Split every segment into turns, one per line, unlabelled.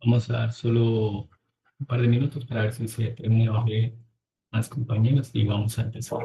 Vamos a dar solo un par de minutos para ver si se termina de abrir más compañeros y vamos a empezar.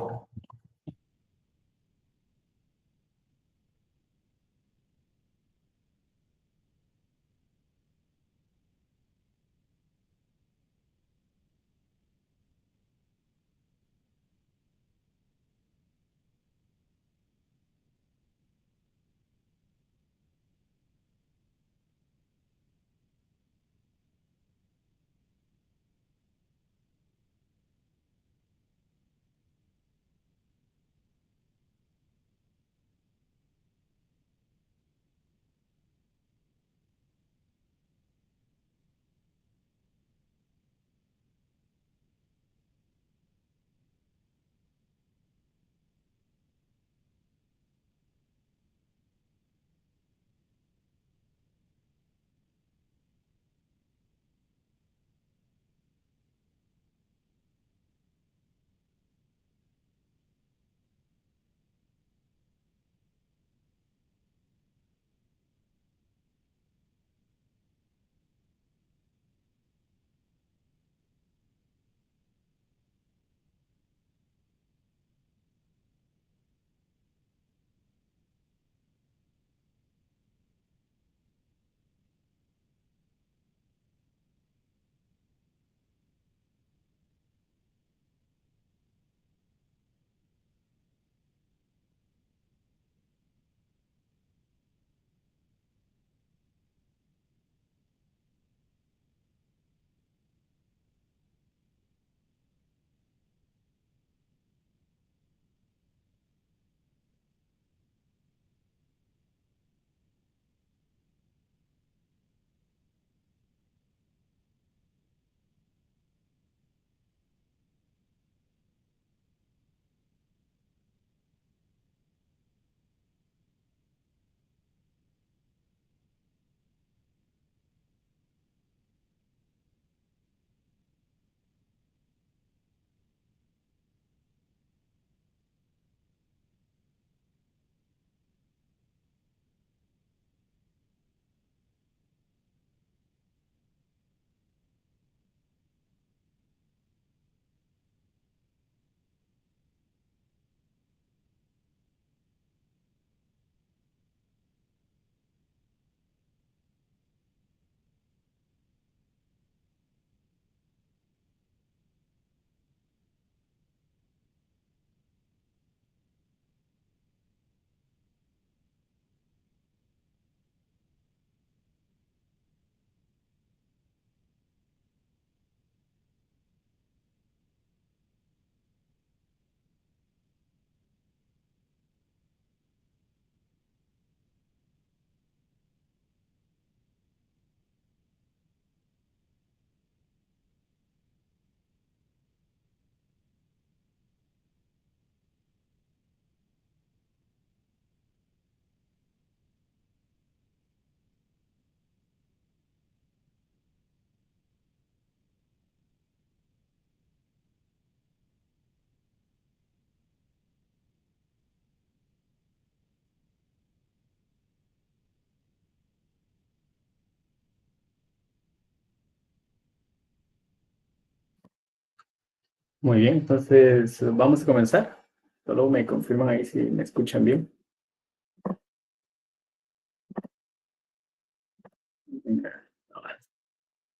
Muy bien, entonces vamos a comenzar. Solo me confirman ahí si me escuchan bien.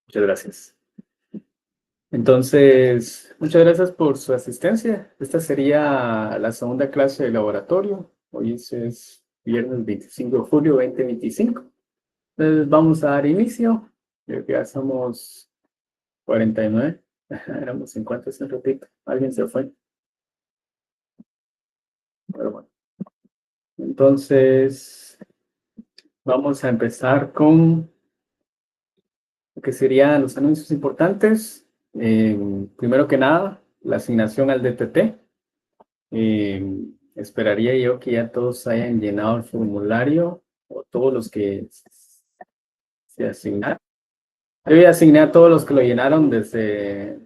Muchas gracias. Entonces, muchas gracias por su asistencia. Esta sería la segunda clase de laboratorio. Hoy es viernes 25 de julio 2025. Entonces, vamos a dar inicio. Creo que ya somos 49. Éramos 50 hace un ratito. Alguien se fue. Pero bueno. Entonces, vamos a empezar con lo que serían los anuncios importantes. Primero que nada, la asignación al DTT. Esperaría yo que ya todos hayan llenado el formulario o todos los que se asignaron. Yo ya asigné a todos los que lo llenaron desde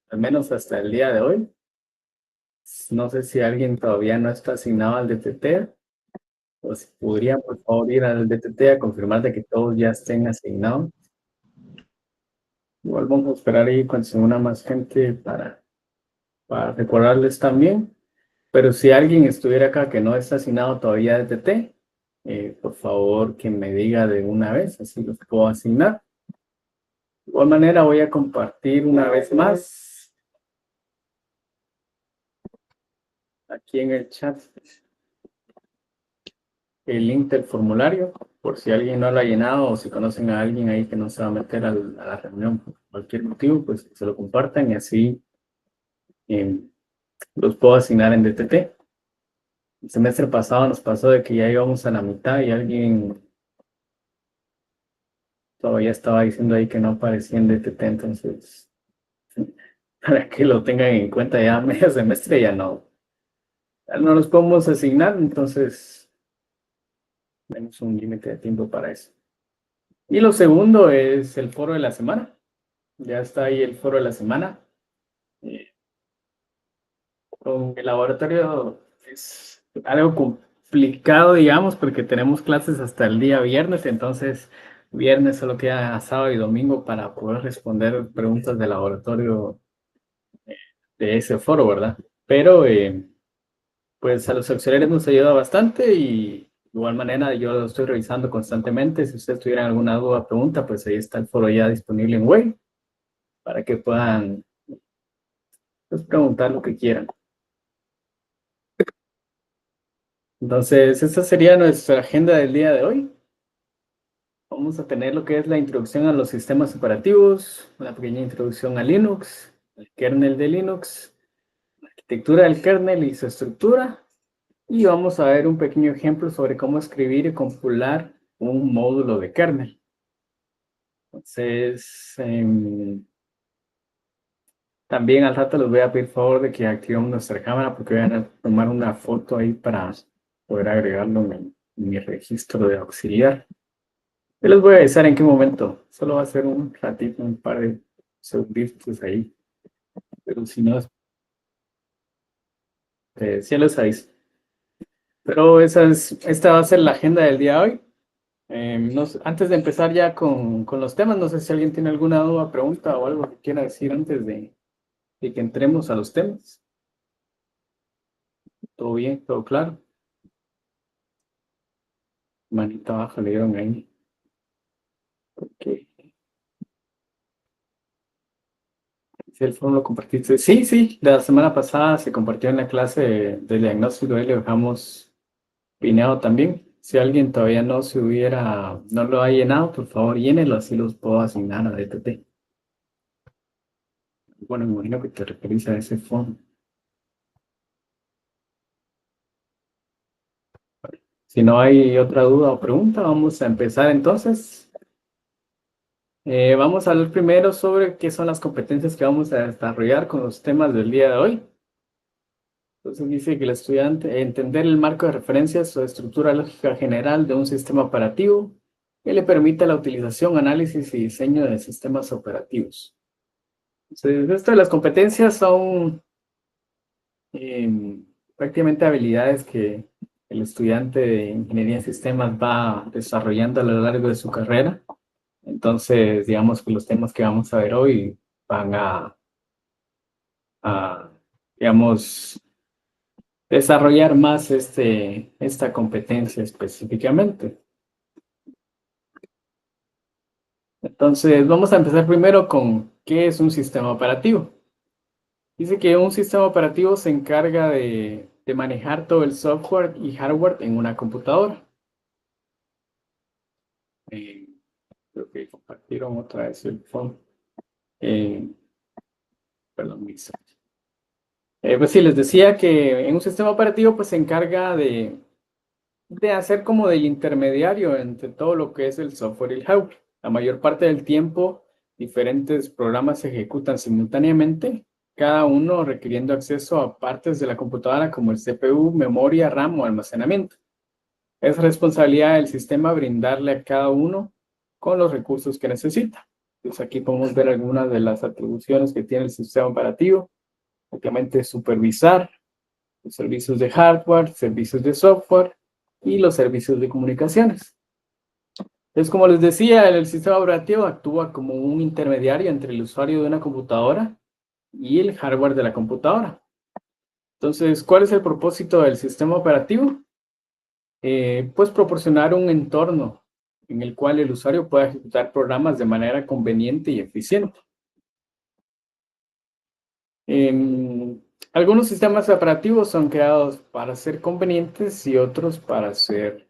al menos hasta el día de hoy. No sé si alguien todavía no está asignado al DTT o si podría por favor ir al DTT a confirmar de que todos ya estén asignados. Igual vamos a esperar ahí cuando se una más gente para recordarles también. Pero si alguien estuviera acá que no está asignado todavía de TT, por favor que me diga de una vez, así los puedo asignar. De igual manera voy a compartir una vez más aquí en el chat el link del formulario, por si alguien no lo ha llenado o si conocen a alguien ahí que no se va a meter a la reunión por cualquier motivo, pues se lo compartan y así eh, los puedo asignar en DTT. El semestre pasado nos pasó de que ya íbamos a la mitad y alguien todavía estaba diciendo ahí que no aparecía en DTT, entonces para que lo tengan en cuenta ya medio semestre ya no los podemos asignar, entonces tenemos un límite de tiempo para eso. Y lo segundo es el foro de la semana. Ya está ahí el foro de la semana. Con el laboratorio es algo complicado, digamos, porque tenemos clases hasta el día viernes, entonces viernes solo queda sábado y domingo para poder responder preguntas del laboratorio de ese foro, ¿verdad? Pero pues a los auxiliares nos ayuda bastante y de igual manera yo lo estoy revisando constantemente. Si ustedes tuvieran alguna duda o pregunta, pues ahí está el foro ya disponible en web para que puedan pues, preguntar lo que quieran. Entonces, esta sería nuestra agenda del día de hoy. Vamos a tener lo que es la introducción a los sistemas operativos, una pequeña introducción a Linux, el kernel de Linux, la arquitectura del kernel y su estructura. Y vamos a ver un pequeño ejemplo sobre cómo escribir y compilar un módulo de kernel. Entonces, también al rato les voy a pedir favor de que activemos nuestra cámara porque voy a tomar una foto ahí para poder agregarlo en mi registro de auxiliar. Yo les voy a avisar en qué momento. Solo va a ser un ratito, un par de segunditos ahí. Pero si no, sí les aviso. Pero esta va a ser la agenda del día de hoy. Antes de empezar ya con los temas, no sé si alguien tiene alguna duda, pregunta o algo que quiera decir antes de que entremos a los temas. ¿Todo bien? ¿Todo claro? Manita abajo le dieron ahí. Ok. Si el foro lo compartiste. Sí, sí, la semana pasada se compartió en la clase de diagnóstico y lo dejamos pineado también. Si alguien todavía no lo ha llenado, por favor llénelo, así los puedo asignar a DTT. Bueno, me imagino que te referís a ese fondo. Si no hay otra duda o pregunta, vamos a empezar entonces. Vamos a hablar primero sobre qué son las competencias que vamos a desarrollar con los temas del día de hoy. Entonces dice que el estudiante entender el marco de referencias o estructura lógica general de un sistema operativo que le permita la utilización, análisis y diseño de sistemas operativos. Entonces, esto de las competencias son prácticamente habilidades que el estudiante de ingeniería en sistemas va desarrollando a lo largo de su carrera. Entonces, digamos que los temas que vamos a ver hoy van a digamos, desarrollar más esta competencia específicamente. Entonces, vamos a empezar primero con qué es un sistema operativo. Dice que un sistema operativo se encarga de manejar todo el software y hardware en una computadora. Creo que compartieron otra vez el phone. Perdón, pues sí, les decía que en un sistema operativo pues se encarga de hacer como del intermediario entre todo lo que es el software y el hardware. La mayor parte del tiempo, diferentes programas se ejecutan simultáneamente, cada uno requiriendo acceso a partes de la computadora como el CPU, memoria, RAM o almacenamiento. Es responsabilidad del sistema brindarle a cada uno con los recursos que necesita. Entonces aquí podemos ver algunas de las atribuciones que tiene el sistema operativo. Obviamente supervisar los servicios de hardware, servicios de software y los servicios de comunicaciones. Entonces, como les decía, el sistema operativo actúa como un intermediario entre el usuario de una computadora y el hardware de la computadora. Entonces, ¿cuál es el propósito del sistema operativo? Pues proporcionar un entorno en el cual el usuario pueda ejecutar programas de manera conveniente y eficiente. Algunos sistemas operativos son creados para ser convenientes y otros para ser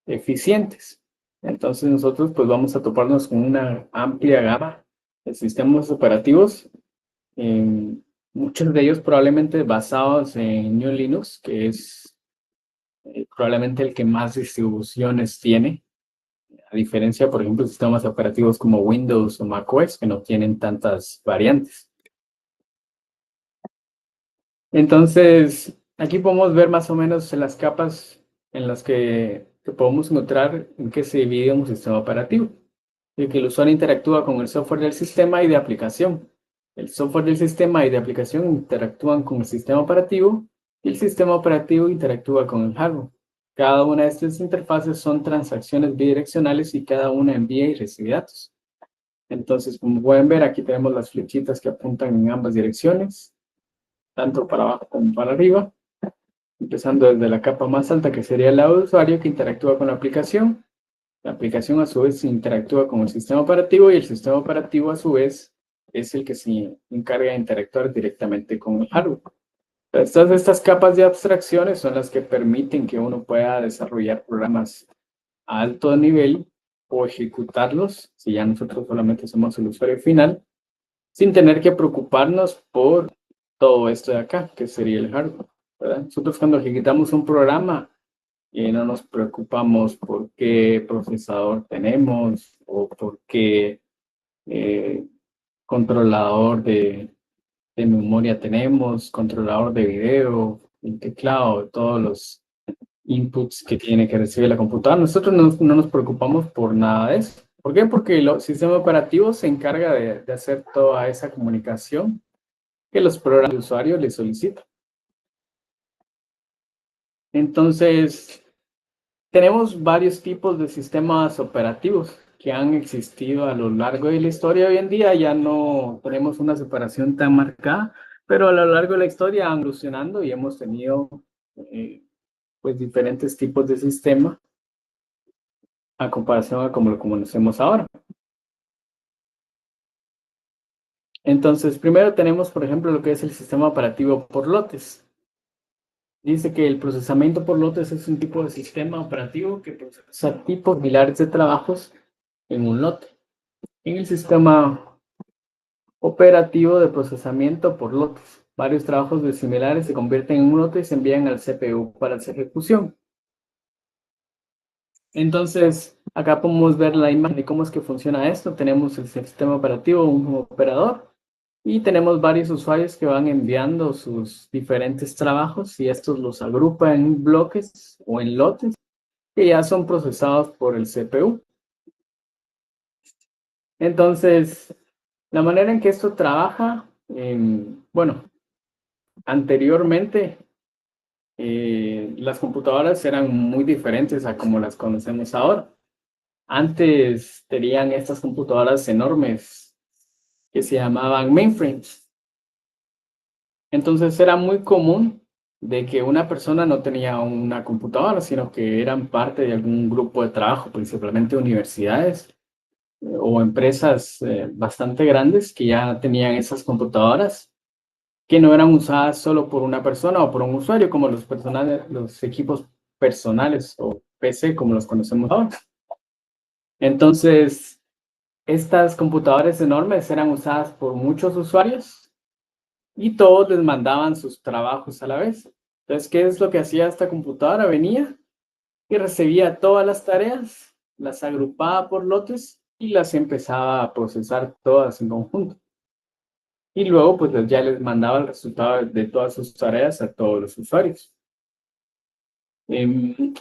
eficientes. Entonces nosotros pues vamos a toparnos con una amplia gama de sistemas operativos, muchos de ellos probablemente basados en GNU Linux, que es probablemente el que más distribuciones tiene, a diferencia, por ejemplo, de sistemas operativos como Windows o macOS, que no tienen tantas variantes. Entonces, aquí podemos ver más o menos las capas en las que podemos encontrar en qué se divide un sistema operativo. Y que el usuario interactúa con el software del sistema y de aplicación. El software del sistema y de aplicación interactúan con el sistema operativo y el sistema operativo interactúa con el hardware. Cada una de estas interfaces son transacciones bidireccionales y cada una envía y recibe datos. Entonces, como pueden ver, aquí tenemos las flechitas que apuntan en ambas direcciones, tanto para abajo como para arriba, empezando desde la capa más alta, que sería el lado del usuario que interactúa con la aplicación. La aplicación a su vez interactúa con el sistema operativo y el sistema operativo a su vez es el que se encarga de interactuar directamente con el hardware. Estas capas de abstracciones son las que permiten que uno pueda desarrollar programas a alto nivel o ejecutarlos, si ya nosotros solamente somos el usuario final, sin tener que preocuparnos por todo esto de acá, que sería el hardware, ¿verdad? Nosotros cuando ejecutamos un programa, no nos preocupamos por qué procesador tenemos o por qué eh, controlador de memoria tenemos, controlador de video, el teclado, todos los inputs que tiene que recibir la computadora. Nosotros no nos preocupamos por nada de eso. ¿Por qué? Porque el sistema operativo se encarga de hacer toda esa comunicación que los programas de usuario le solicitan. Entonces, tenemos varios tipos de sistemas operativos que han existido a lo largo de la historia. Hoy en día ya no tenemos una separación tan marcada, pero a lo largo de la historia han evolucionando y hemos tenido pues diferentes tipos de sistema a comparación a como lo conocemos ahora. Entonces, primero tenemos, por ejemplo, lo que es el sistema operativo por lotes. Dice que el procesamiento por lotes es un tipo de sistema operativo que procesa tipos similares de trabajos en un lote. En el sistema operativo de procesamiento por lotes, varios trabajos de similares se convierten en un lote y se envían al CPU para su ejecución. Entonces, acá podemos ver la imagen de cómo es que funciona esto. Tenemos el sistema operativo, un operador, y tenemos varios usuarios que van enviando sus diferentes trabajos y estos los agrupa en bloques o en lotes que ya son procesados por el CPU. Entonces, la manera en que esto trabaja, bueno, anteriormente las computadoras eran muy diferentes a como las conocemos ahora. Antes tenían estas computadoras enormes que se llamaban mainframes. Entonces era muy común de que una persona no tenía una computadora, sino que eran parte de algún grupo de trabajo, principalmente universidades o empresas bastante grandes que ya tenían esas computadoras que no eran usadas solo por una persona o por un usuario, como los equipos personales o PC, como los conocemos ahora. Entonces, estas computadoras enormes eran usadas por muchos usuarios y todos les mandaban sus trabajos a la vez. Entonces, ¿qué es lo que hacía esta computadora? Venía y recibía todas las tareas, las agrupaba por lotes y las empezaba a procesar todas en conjunto. Y luego, pues ya les mandaba el resultado de todas sus tareas a todos los usuarios.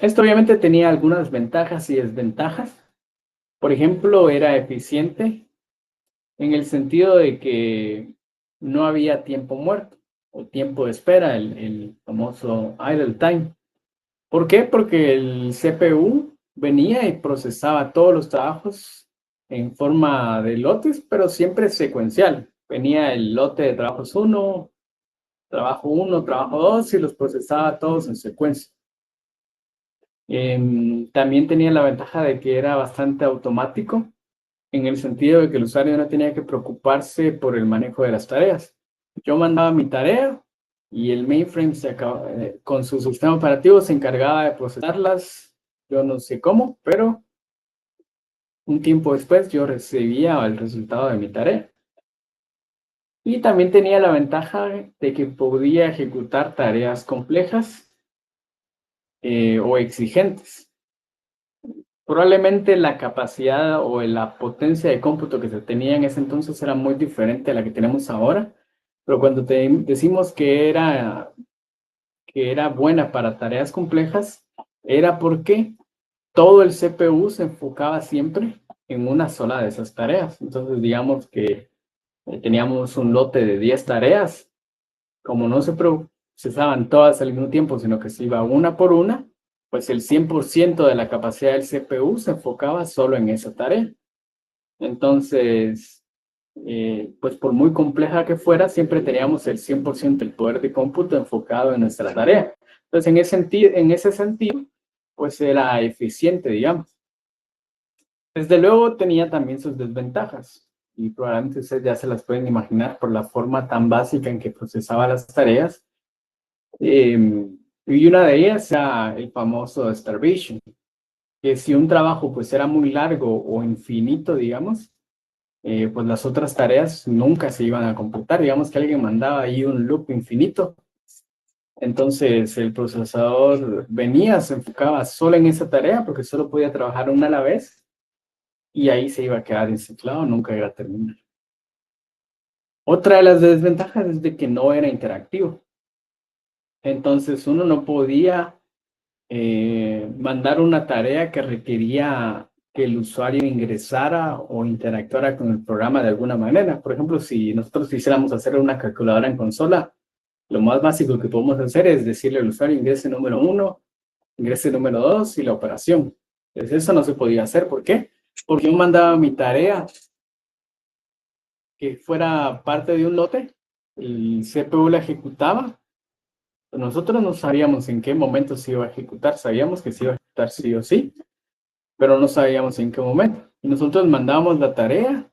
Esto obviamente tenía algunas ventajas y desventajas. Por ejemplo, era eficiente en el sentido de que no había tiempo muerto o tiempo de espera, el famoso idle time. ¿Por qué? Porque el CPU venía y procesaba todos los trabajos en forma de lotes, pero siempre secuencial. Venía el lote de trabajos trabajo 1, trabajo 2 y los procesaba todos en secuencia. También tenía la ventaja de que era bastante automático, en el sentido de que el usuario no tenía que preocuparse por el manejo de las tareas. Yo mandaba mi tarea y el mainframe con su sistema operativo se encargaba de procesarlas. Yo no sé cómo, pero un tiempo después yo recibía el resultado de mi tarea. Y también tenía la ventaja de que podía ejecutar tareas complejas o exigentes. Probablemente la capacidad o la potencia de cómputo que se tenía en ese entonces era muy diferente a la que tenemos ahora, pero cuando decimos que era buena para tareas complejas, era porque todo el CPU se enfocaba siempre en una sola de esas tareas. Entonces, digamos que teníamos un lote de 10 tareas, como no se procesaban todas al mismo tiempo, sino que se iba una por una, pues el 100% de la capacidad del CPU se enfocaba solo en esa tarea. Entonces, pues por muy compleja que fuera, siempre teníamos el 100% del poder de cómputo enfocado en nuestra tarea. Entonces, en ese sentido, pues era eficiente, digamos. Desde luego tenía también sus desventajas y probablemente ustedes ya se las pueden imaginar por la forma tan básica en que procesaba las tareas. Y una de ellas era el famoso starvation, que si un trabajo pues era muy largo o infinito, digamos, pues las otras tareas nunca se iban a completar. Digamos que alguien mandaba ahí un loop infinito. Entonces el procesador venía, se enfocaba solo en esa tarea porque solo podía trabajar una a la vez y ahí se iba a quedar enciclado, nunca iba a terminar. Otra de las desventajas es de que no era interactivo. Entonces uno no podía mandar una tarea que requería que el usuario ingresara o interactuara con el programa de alguna manera. Por ejemplo, si nosotros quisiéramos hacer una calculadora en consola, lo más básico que podemos hacer es decirle al usuario ingrese número 1, ingrese número 2 y la operación. Entonces eso no se podía hacer. ¿Por qué? Porque yo mandaba mi tarea que fuera parte de un lote, el CPU la ejecutaba. Nosotros no sabíamos en qué momento se iba a ejecutar, sabíamos que se iba a ejecutar sí o sí, pero no sabíamos en qué momento. Y nosotros mandábamos la tarea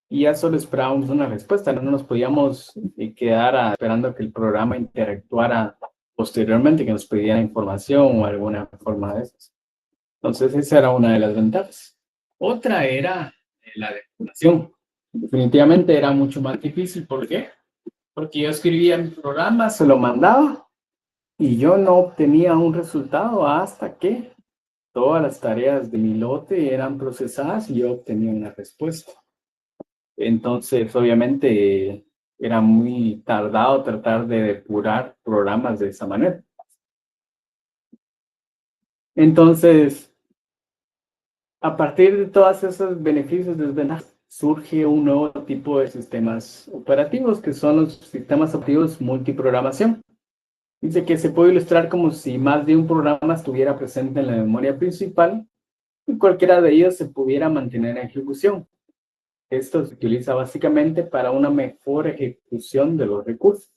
y ya solo esperábamos una respuesta, no nos podíamos quedar esperando que el programa interactuara posteriormente, que nos pidiera información o alguna forma de esas. Entonces esa era una de las ventajas. Otra era la depuración. Definitivamente era mucho más difícil. ¿Por qué? Porque yo escribía mi programa, se lo mandaba y yo no obtenía un resultado hasta que todas las tareas de mi lote eran procesadas y yo obtenía una respuesta. Entonces, obviamente, era muy tardado tratar de depurar programas de esa manera. Entonces, a partir de todos esos beneficios, desventajas, surge un nuevo tipo de sistemas operativos, que son los sistemas operativos multiprogramación. Dice que se puede ilustrar como si más de un programa estuviera presente en la memoria principal y cualquiera de ellos se pudiera mantener en ejecución. Esto se utiliza básicamente para una mejor ejecución de los recursos.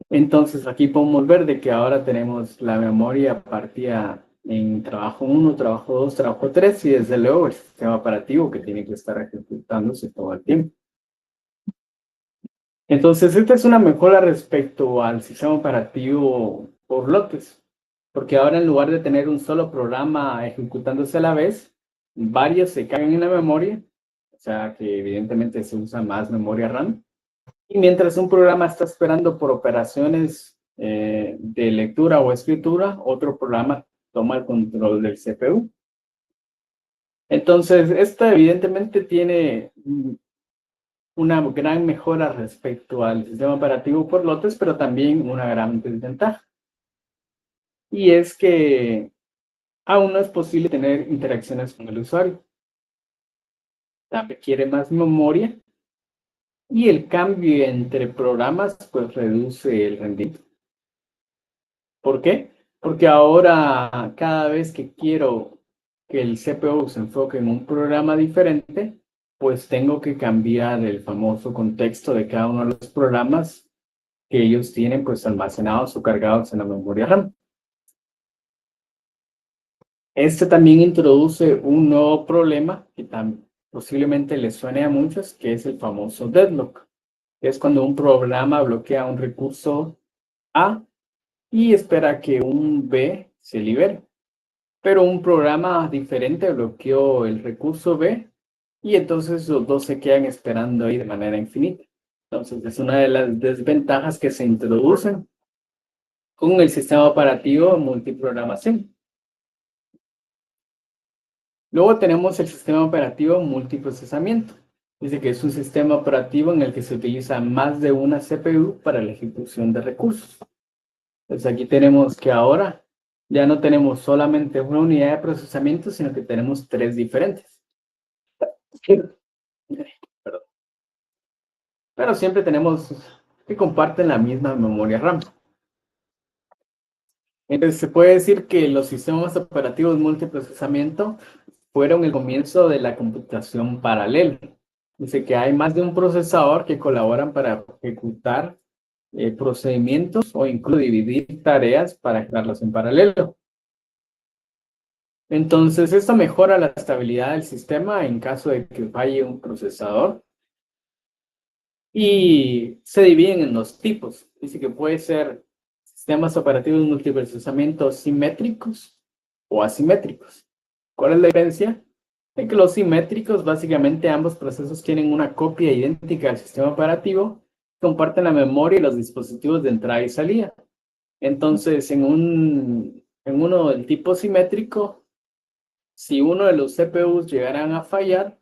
Entonces aquí podemos ver de que ahora tenemos la memoria partida en trabajo 1, trabajo 2, trabajo 3 y desde luego el sistema operativo que tiene que estar ejecutándose todo el tiempo. Entonces esta es una mejora respecto al sistema operativo por lotes, porque ahora en lugar de tener un solo programa ejecutándose a la vez, varios se caen en la memoria, o sea que evidentemente se usa más memoria RAM. Y mientras un programa está esperando por operaciones de lectura o escritura, otro programa toma el control del CPU. Entonces, esto evidentemente tiene una gran mejora respecto al sistema operativo por lotes, pero también una gran desventaja. Y es que aún no es posible tener interacciones con el usuario. Requiere más memoria y el cambio entre programas pues reduce el rendimiento. ¿Por qué? Porque ahora, cada vez que quiero que el CPU se enfoque en un programa diferente, pues tengo que cambiar el famoso contexto de cada uno de los programas que ellos tienen pues almacenados o cargados en la memoria RAM. Este también introduce un nuevo problema que posiblemente les suene a muchos, que es el famoso deadlock. Es cuando un programa bloquea un recurso A y espera que un B se libere. Pero un programa diferente bloqueó el recurso B y entonces los dos se quedan esperando ahí de manera infinita. Entonces es una de las desventajas que se introducen con el sistema operativo multiprogramación. Luego tenemos el sistema operativo multiprocesamiento. Dice que es un sistema operativo en el que se utiliza más de una CPU para la ejecución de recursos. Entonces aquí tenemos que ahora ya no tenemos solamente una unidad de procesamiento, sino que tenemos tres diferentes. Perdón. Pero siempre tenemos que comparten la misma memoria RAM. Entonces se puede decir que los sistemas operativos multiprocesamiento fueron el comienzo de la computación paralela. Dice que hay más de un procesador que colaboran para ejecutar procedimientos o incluso dividir tareas para ejecutarlas en paralelo. Entonces, esto mejora la estabilidad del sistema en caso de que falle un procesador y se dividen en dos tipos. Dice que puede ser sistemas operativos multiprocesamiento simétricos o asimétricos. ¿Cuál es la diferencia? En que los simétricos, básicamente ambos procesos tienen una copia idéntica del sistema operativo, comparten la memoria y los dispositivos de entrada y salida. Entonces, en uno del tipo simétrico, si uno de los CPUs llegaran a fallar,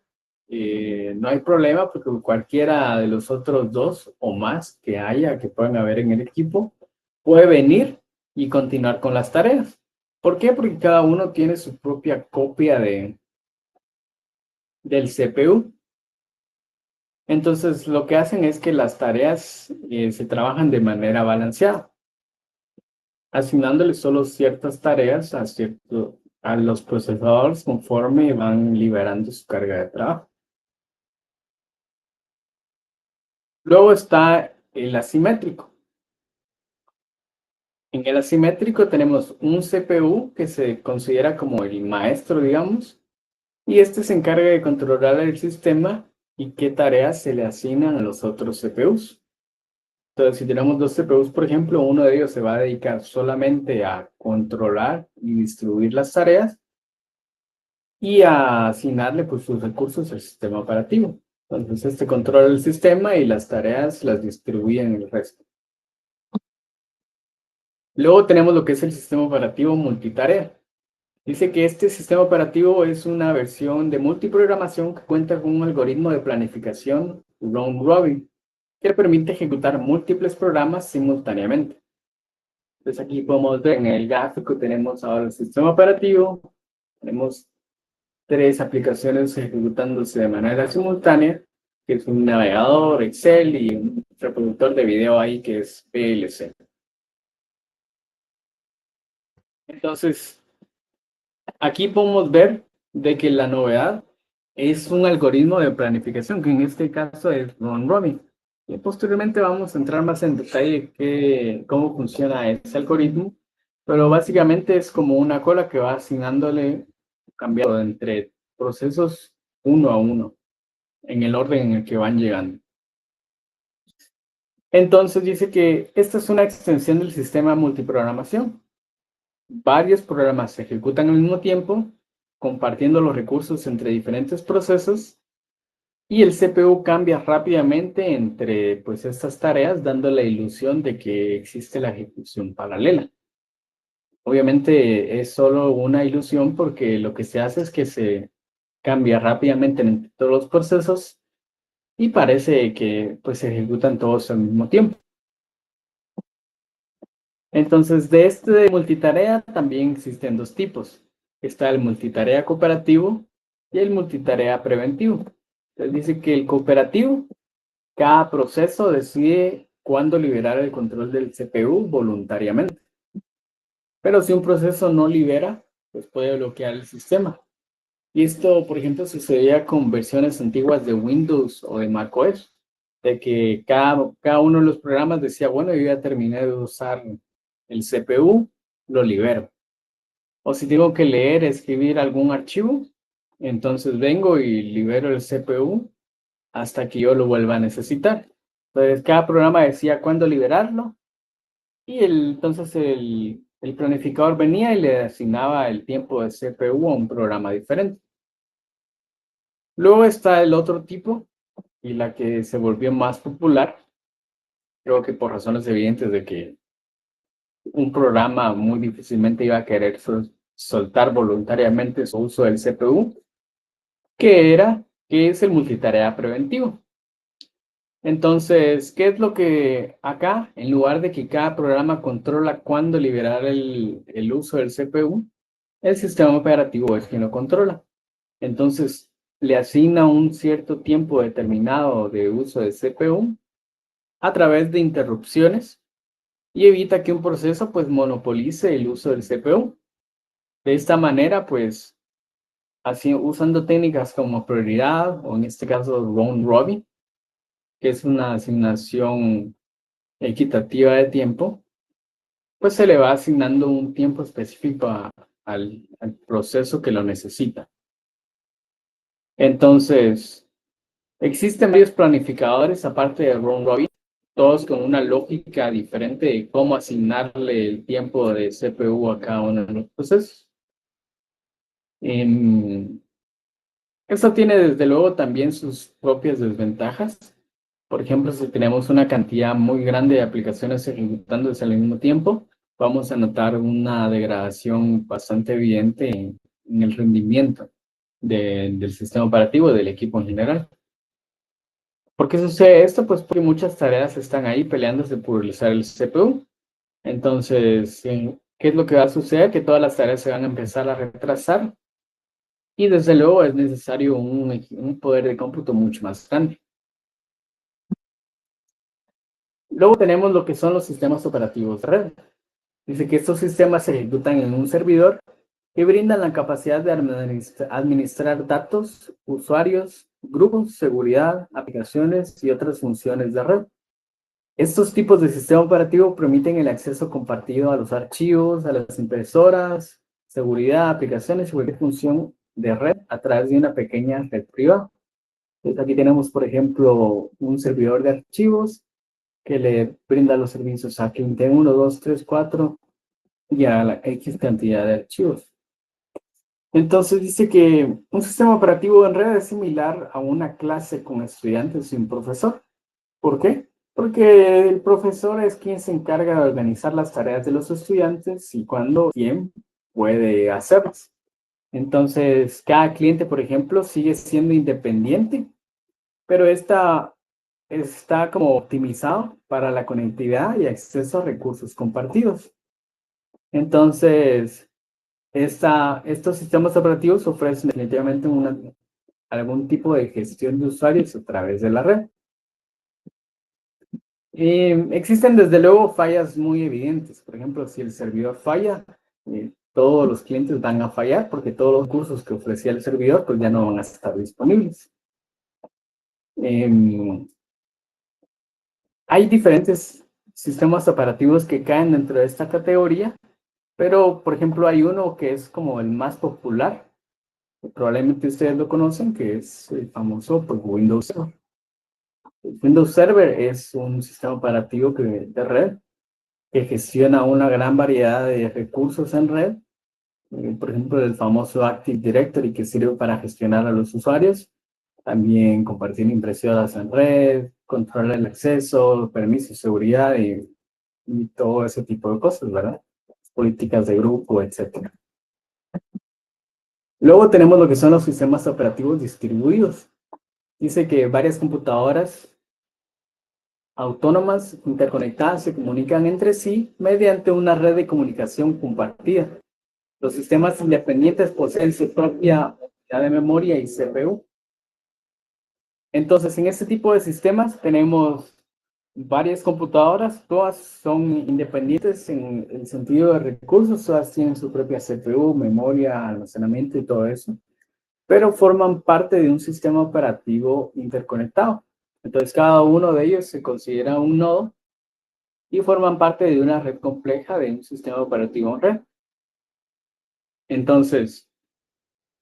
no hay problema porque cualquiera de los otros dos o más que haya, que puedan haber en el equipo, puede venir y continuar con las tareas. ¿Por qué? Porque cada uno tiene su propia copia del CPU. Entonces, lo que hacen es que las tareas se trabajan de manera balanceada, asignándole solo ciertas tareas a los procesadores conforme van liberando su carga de trabajo. Luego está el asimétrico. En el asimétrico tenemos un CPU que se considera como el maestro, digamos, y este se encarga de controlar el sistema y qué tareas se le asignan a los otros CPUs. Entonces, si tenemos dos CPUs, por ejemplo, uno de ellos se va a dedicar solamente a controlar y distribuir las tareas y a asignarle pues, sus recursos al sistema operativo. Entonces, este controla el sistema y las tareas las distribuye en el resto. Luego tenemos lo que es el sistema operativo multitarea. Dice que este sistema operativo es una versión de multiprogramación que cuenta con un algoritmo de planificación round robin que permite ejecutar múltiples programas simultáneamente. Entonces aquí podemos ver en el gráfico, tenemos ahora el sistema operativo, tenemos tres aplicaciones ejecutándose de manera simultánea, que es un navegador, Excel y un reproductor de video ahí que es VLC. Entonces, aquí podemos ver de que la novedad es un algoritmo de planificación, que en este caso es round robin. Y posteriormente vamos a entrar más en detalle cómo funciona ese algoritmo, pero básicamente es como una cola que va asignándole, cambiando entre procesos uno a uno, en el orden en el que van llegando. Entonces dice que esta es una extensión del sistema multiprogramación. Varios programas se ejecutan al mismo tiempo, compartiendo los recursos entre diferentes procesos, y el CPU cambia rápidamente entre pues, estas tareas, dando la ilusión de que existe la ejecución paralela. Obviamente es solo una ilusión porque lo que se hace es que se cambia rápidamente entre todos los procesos y parece que pues, se ejecutan todos al mismo tiempo. Entonces, de este multitarea también existen dos tipos. Está el multitarea cooperativo y el multitarea preventivo. Entonces dice que el cooperativo, cada proceso decide cuándo liberar el control del CPU voluntariamente. Pero si un proceso no libera, pues puede bloquear el sistema. Y esto, por ejemplo, sucedía con versiones antiguas de Windows o de macOS, de que cada uno de los programas decía, bueno, yo ya terminé de usar el CPU, lo libero. O si tengo que leer, escribir algún archivo, entonces vengo y libero el CPU hasta que yo lo vuelva a necesitar. Entonces, cada programa decía cuándo liberarlo y entonces el planificador venía y le asignaba el tiempo de CPU a un programa diferente. Luego está el otro tipo y la que se volvió más popular, creo que por razones evidentes de que un programa muy difícilmente iba a querer soltar voluntariamente su uso del CPU, que es el multitarea preventivo. Entonces, ¿qué es lo que acá, en lugar de que cada programa controla cuándo liberar el uso del CPU, el sistema operativo es quien lo controla? Entonces, le asigna un cierto tiempo determinado de uso de CPU a través de interrupciones y evita que un proceso pues monopolice el uso del CPU. De esta manera, pues, así usando técnicas como prioridad o en este caso round robin, que es una asignación equitativa de tiempo, pues se le va asignando un tiempo específico al proceso que lo necesita. Entonces, existen varios planificadores aparte de round robin, todos con una lógica diferente de cómo asignarle el tiempo de CPU a cada uno de los procesos. Esto tiene desde luego también sus propias desventajas. Por ejemplo, si tenemos una cantidad muy grande de aplicaciones ejecutándose al mismo tiempo, vamos a notar una degradación bastante evidente en el rendimiento del sistema operativo, del equipo en general. ¿Por qué sucede esto? Pues porque muchas tareas están ahí peleándose por usar el CPU. Entonces, ¿qué es lo que va a suceder? Que todas las tareas se van a empezar a retrasar y desde luego es necesario un poder de cómputo mucho más grande. Luego tenemos lo que son los sistemas operativos de red. Dice que estos sistemas se ejecutan en un servidor y brindan la capacidad de administrar datos, usuarios, grupos, seguridad, aplicaciones y otras funciones de red. Estos tipos de sistema operativo permiten el acceso compartido a los archivos, a las impresoras, seguridad, aplicaciones y cualquier función de red a través de una pequeña red privada. Entonces aquí tenemos, por ejemplo, un servidor de archivos que le brinda los servicios a cliente 1, 2, 3, 4 y a la X cantidad de archivos. Entonces dice que un sistema operativo en red es similar a una clase con estudiantes y un profesor. ¿Por qué? Porque el profesor es quien se encarga de organizar las tareas de los estudiantes y cuándo, quién puede hacerlas. Entonces, cada cliente, por ejemplo, sigue siendo independiente, pero está como optimizado para la conectividad y acceso a recursos compartidos. Entonces, estos sistemas operativos ofrecen definitivamente algún tipo de gestión de usuarios a través de la red. Existen desde luego fallas muy evidentes. Por ejemplo, si el servidor falla, todos los clientes van a fallar porque todos los cursos que ofrecía el servidor pues ya no van a estar disponibles. Hay diferentes sistemas operativos que caen dentro de esta categoría, pero por ejemplo hay uno que es como el más popular, probablemente ustedes lo conocen, que es el famoso pues, Windows Server. Windows Server es un sistema operativo de red que gestiona una gran variedad de recursos en red, por ejemplo, el famoso Active Directory que sirve para gestionar a los usuarios, también compartir impresoras en red, controlar el acceso, permisos de seguridad y todo ese tipo de cosas, ¿verdad? Políticas de grupo, etcétera. Luego tenemos lo que son los sistemas operativos distribuidos. Dice que varias computadoras autónomas interconectadas se comunican entre sí mediante una red de comunicación compartida. Los sistemas independientes poseen su propia unidad de memoria y CPU. Entonces, en este tipo de sistemas tenemos varias computadoras, todas son independientes en el sentido de recursos, todas tienen su propia CPU, memoria, almacenamiento y todo eso, pero forman parte de un sistema operativo interconectado. Entonces, cada uno de ellos se considera un nodo y forman parte de una red compleja de un sistema operativo en red. Entonces,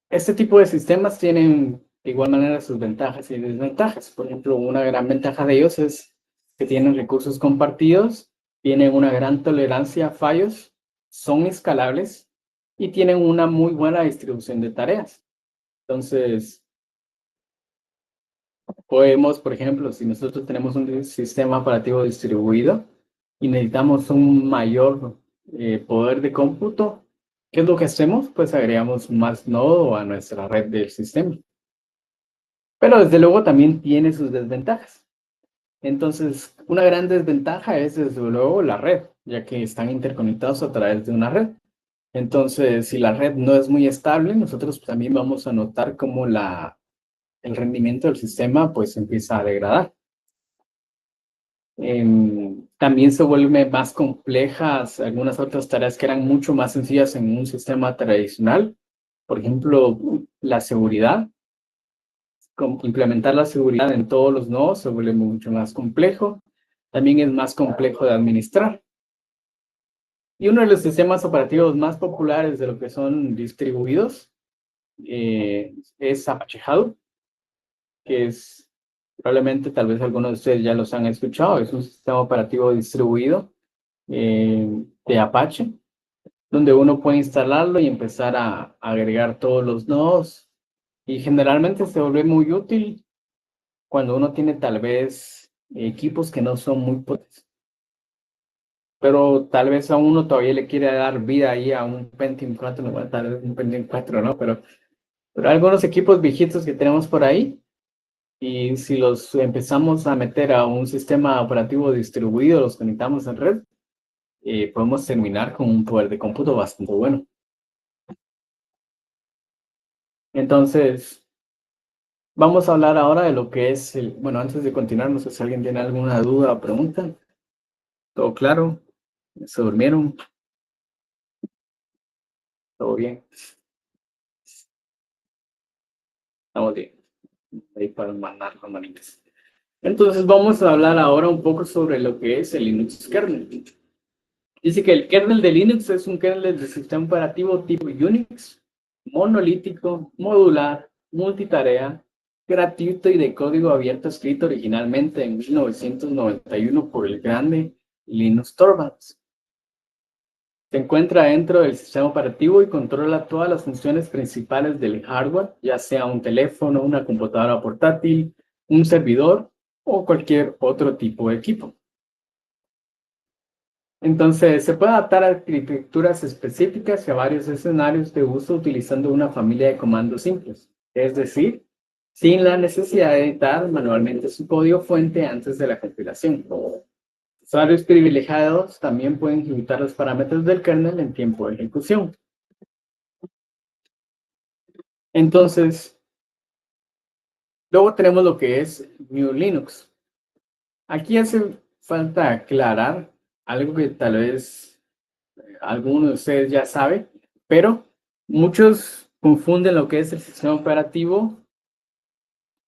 este tipo de sistemas tienen de igual manera sus ventajas y desventajas. Por ejemplo, una gran ventaja de ellos es que tienen recursos compartidos, tienen una gran tolerancia a fallos, son escalables y tienen una muy buena distribución de tareas. Entonces, podemos, por ejemplo, si nosotros tenemos un sistema operativo distribuido y necesitamos un mayor poder de cómputo, ¿qué es lo que hacemos? Pues agregamos más nodo a nuestra red del sistema. Pero desde luego también tiene sus desventajas. Entonces, una gran desventaja es desde luego la red, ya que están interconectados a través de una red. Entonces, si la red no es muy estable, nosotros también vamos a notar cómo el rendimiento del sistema pues empieza a degradar. También se vuelven más complejas algunas otras tareas que eran mucho más sencillas en un sistema tradicional. Por ejemplo, la seguridad. Implementar la seguridad en todos los nodos se vuelve mucho más complejo. También es más complejo de administrar. Y uno de los sistemas operativos más populares de lo que son distribuidos es Apache Hadoop, que es probablemente tal vez algunos de ustedes ya los han escuchado. Es un sistema operativo distribuido de Apache, donde uno puede instalarlo y empezar a agregar todos los nodos. Y generalmente se vuelve muy útil cuando uno tiene tal vez equipos que no son muy potentes. Pero tal vez a uno todavía le quiere dar vida ahí a un Pentium 4, no, bueno, tal vez un Pentium 4, ¿no? Pero algunos equipos viejitos que tenemos por ahí, y si los empezamos a meter a un sistema operativo distribuido, los conectamos en red, podemos terminar con un poder de cómputo bastante bueno. Entonces, vamos a hablar ahora de lo que es bueno, antes de continuar, no sé si alguien tiene alguna duda o pregunta. ¿Todo claro? ¿Se durmieron? ¿Todo bien? Estamos bien. Ahí para mandar las manitas. Entonces vamos a hablar ahora un poco sobre lo que es el Linux kernel. Dice que el kernel de Linux es un kernel de sistema operativo tipo Unix, monolítico, modular, multitarea, gratuito y de código abierto escrito originalmente en 1991 por el grande Linus Torvalds. Se encuentra dentro del sistema operativo y controla todas las funciones principales del hardware, ya sea un teléfono, una computadora portátil, un servidor o cualquier otro tipo de equipo. Entonces, se puede adaptar a arquitecturas específicas y a varios escenarios de uso utilizando una familia de comandos simples, es decir, sin la necesidad de editar manualmente su código fuente antes de la compilación. Usuarios privilegiados también pueden ejecutar los parámetros del kernel en tiempo de ejecución. Entonces, luego tenemos lo que es GNU Linux. Aquí hace falta aclarar algo que tal vez alguno de ustedes ya sabe, pero muchos confunden lo que es el sistema operativo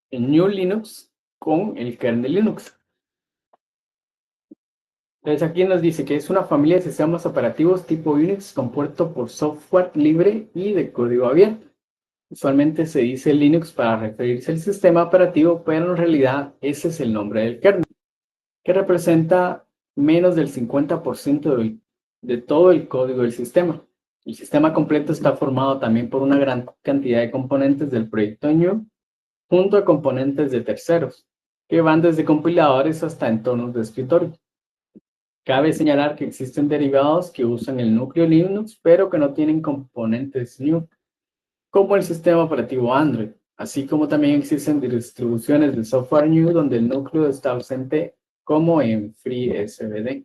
en GNU Linux con el kernel Linux. Entonces aquí nos dice que es una familia de sistemas operativos tipo Unix compuesto por software libre y de código abierto. Usualmente se dice Linux para referirse al sistema operativo, pero en realidad ese es el nombre del kernel, que representa menos del 50% de todo el código del sistema. El sistema completo está formado también por una gran cantidad de componentes del proyecto GNU, junto a componentes de terceros, que van desde compiladores hasta entornos de escritorio. Cabe señalar que existen derivados que usan el núcleo Linux, pero que no tienen componentes GNU, como el sistema operativo Android, así como también existen distribuciones de software GNU donde el núcleo está ausente, como en FreeBSD.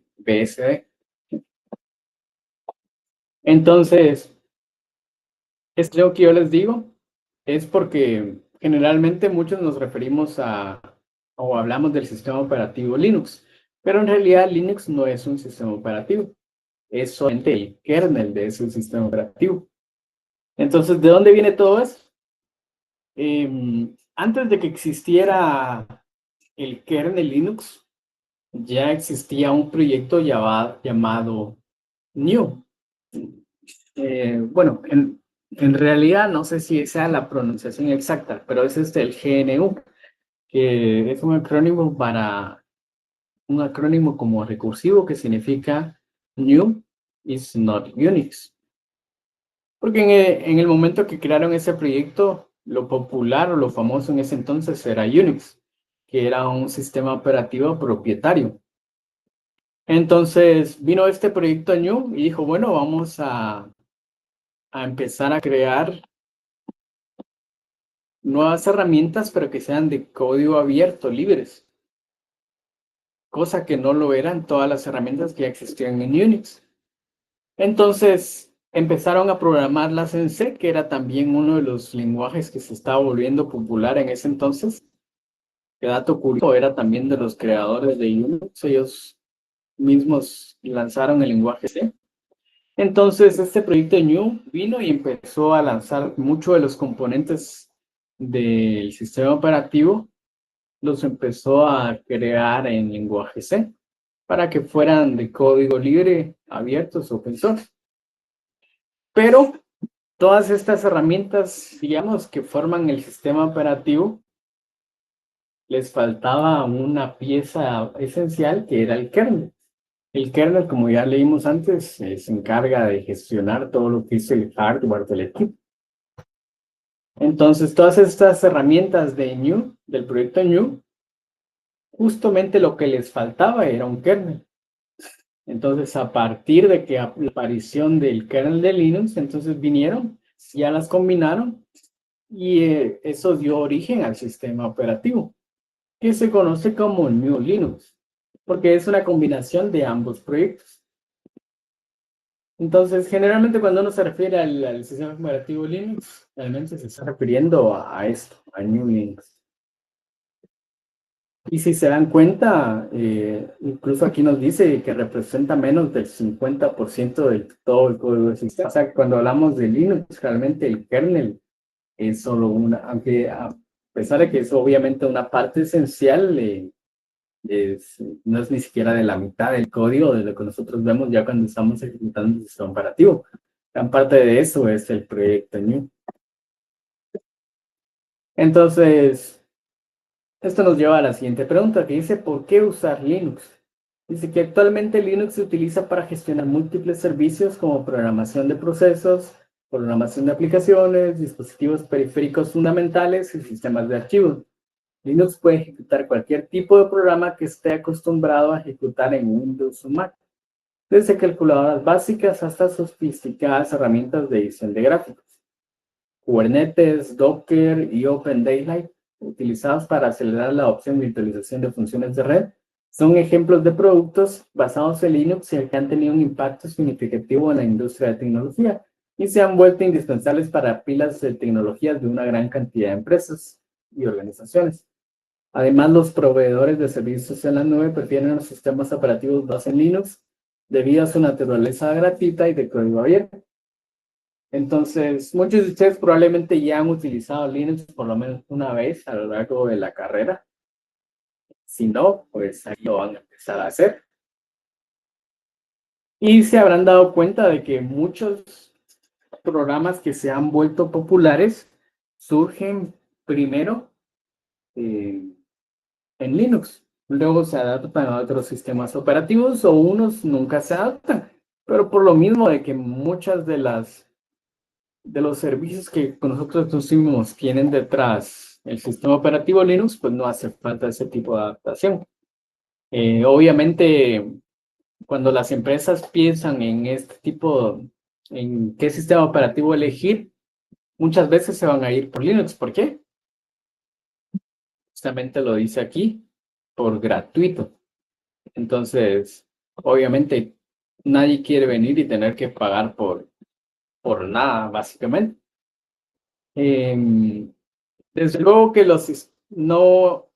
Entonces, es lo que yo les digo, es porque generalmente muchos nos referimos o hablamos del sistema operativo Linux, Pero en realidad Linux no es un sistema operativo, es solamente el kernel de ese sistema operativo. Entonces, ¿de dónde viene todo eso? Antes de que existiera el kernel Linux, ya existía un proyecto llamado New. Bueno, en realidad no sé si esa es la pronunciación exacta, pero es el GNU, que es un acrónimo como recursivo que significa New is not Unix. Porque en el momento que crearon ese proyecto, lo popular o lo famoso en ese entonces era Unix, que era un sistema operativo propietario. Entonces vino este proyecto New y dijo, bueno, vamos a empezar a crear nuevas herramientas, pero que sean de código abierto, libres, cosa que no lo eran todas las herramientas que ya existían en Unix. Entonces empezaron a programarlas en C, que era también uno de los lenguajes que se estaba volviendo popular en ese entonces. Que dato curioso, era también de los creadores de Unix, ellos mismos lanzaron el lenguaje C. Entonces este proyecto New vino y empezó a lanzar muchos de los componentes del sistema operativo, los empezó a crear en lenguaje C para que fueran de código libre, abiertos, open source. Pero todas estas herramientas, digamos, que forman el sistema operativo, les faltaba una pieza esencial que era el kernel. El kernel, como ya leímos antes, se encarga de gestionar todo lo que es el hardware del equipo. Entonces, todas estas herramientas de New, del proyecto New, justamente lo que les faltaba era un kernel. Entonces, a partir de que la aparición del kernel de Linux, entonces vinieron, ya las combinaron y eso dio origen al sistema operativo, que se conoce como New Linux, porque es una combinación de ambos proyectos. Entonces, generalmente cuando uno se refiere al sistema operativo Linux, realmente se está refiriendo a esto, a New Linux. Y si se dan cuenta, incluso aquí nos dice que representa menos del 50% de todo el código del sistema. O sea, cuando hablamos de Linux, realmente el kernel es solo una, aunque a pesar de que es obviamente una parte esencial, no es ni siquiera de la mitad del código de lo que nosotros vemos ya cuando estamos ejecutando el sistema operativo. Gran parte de eso es el proyecto New. Entonces, esto nos lleva a la siguiente pregunta que dice, ¿por qué usar Linux? Dice que actualmente Linux se utiliza para gestionar múltiples servicios como programación de procesos, programación de aplicaciones, dispositivos periféricos fundamentales y sistemas de archivos. Linux puede ejecutar cualquier tipo de programa que esté acostumbrado a ejecutar en Windows o Mac, desde calculadoras básicas hasta sofisticadas herramientas de edición de gráficos. Kubernetes, Docker y OpenDaylight, utilizados para acelerar la adopción y virtualización de funciones de red, son ejemplos de productos basados en Linux y que han tenido un impacto significativo en la industria de tecnología y se han vuelto indispensables para pilas de tecnologías de una gran cantidad de empresas y organizaciones. Además, los proveedores de servicios en la nube prefieren los sistemas operativos basados en Linux debido a su naturaleza gratuita y de código abierto. Entonces, muchos de ustedes probablemente ya han utilizado Linux por lo menos una vez a lo largo de la carrera. Si no, pues ahí lo van a empezar a hacer. Y se habrán dado cuenta de que muchos programas que se han vuelto populares surgen primero en Linux. Luego se adaptan a otros sistemas operativos o unos nunca se adaptan. Pero por lo mismo de que muchas de los servicios que nosotros mismos tienen detrás el sistema operativo Linux, pues no hace falta ese tipo de adaptación. Obviamente, cuando las empresas piensan en este tipo, en qué sistema operativo elegir, muchas veces se van a ir por Linux. ¿Por qué? Justamente lo dice aquí, por gratuito. Entonces, obviamente, nadie quiere venir y tener que pagar por nada, básicamente. Desde luego que no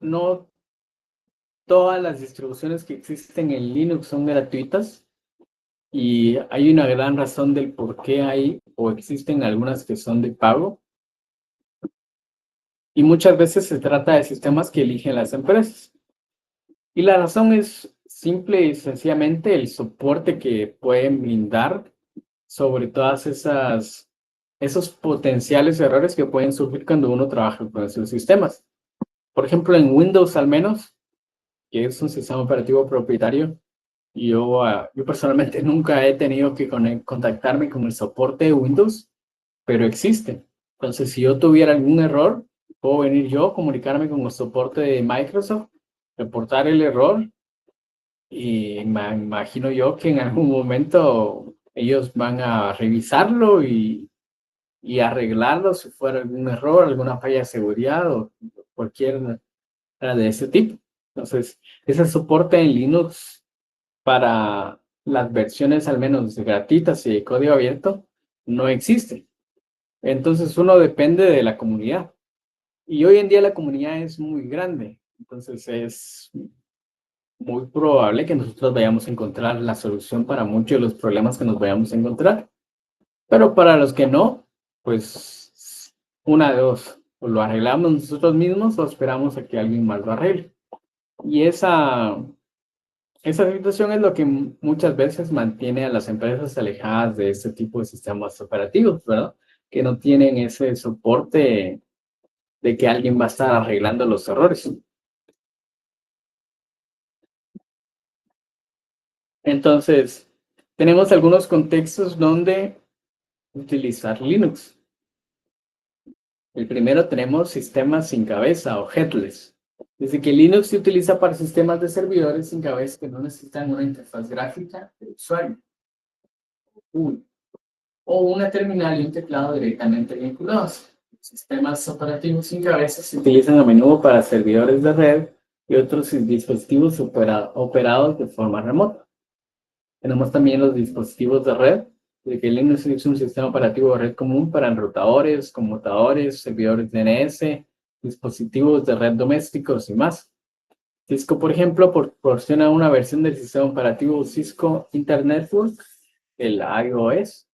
todas las distribuciones que existen en Linux son gratuitas y hay una gran razón del por qué hay o existen algunas que son de pago. Y muchas veces se trata de sistemas que eligen las empresas. Y la razón es simple y sencillamente el soporte que pueden brindar sobre todas esos potenciales errores que pueden surgir cuando uno trabaja con esos sistemas. Por ejemplo, en Windows al menos, que es un sistema operativo propietario, yo personalmente nunca he tenido que contactarme con el soporte de Windows, pero existe. Entonces, si yo tuviera algún error, puedo venir yo, comunicarme con el soporte de Microsoft, reportar el error y me imagino yo que en algún momento ellos van a revisarlo y arreglarlo si fuera algún error, alguna falla de seguridad o cualquier de ese tipo. Entonces, ese soporte en Linux para las versiones al menos gratuitas y de código abierto no existe. Entonces uno depende de la comunidad. Y hoy en día la comunidad es muy grande. Entonces es muy probable que nosotros vayamos a encontrar la solución para muchos de los problemas que nos vayamos a encontrar. Pero para los que no, pues una de dos. O lo arreglamos nosotros mismos o esperamos a que alguien más lo arregle. Y esa situación es lo que muchas veces mantiene a las empresas alejadas de este tipo de sistemas operativos, ¿verdad? Que no tienen ese soporte de que alguien va a estar arreglando los errores. Entonces, tenemos algunos contextos donde utilizar Linux. El primero tenemos sistemas sin cabeza o headless. Desde que Linux se utiliza para sistemas de servidores sin cabeza que no necesitan una interfaz gráfica de usuario. O una terminal y un teclado directamente vinculados. Sistemas operativos sin cabeza se utilizan a menudo para servidores de red y otros dispositivos operados de forma remota. Tenemos también los dispositivos de red, de que Linux es un sistema operativo de red común para enrutadores, conmutadores, servidores DNS, dispositivos de red domésticos y más. Cisco, por ejemplo, proporciona una versión del sistema operativo Cisco Internet Network, el iOS,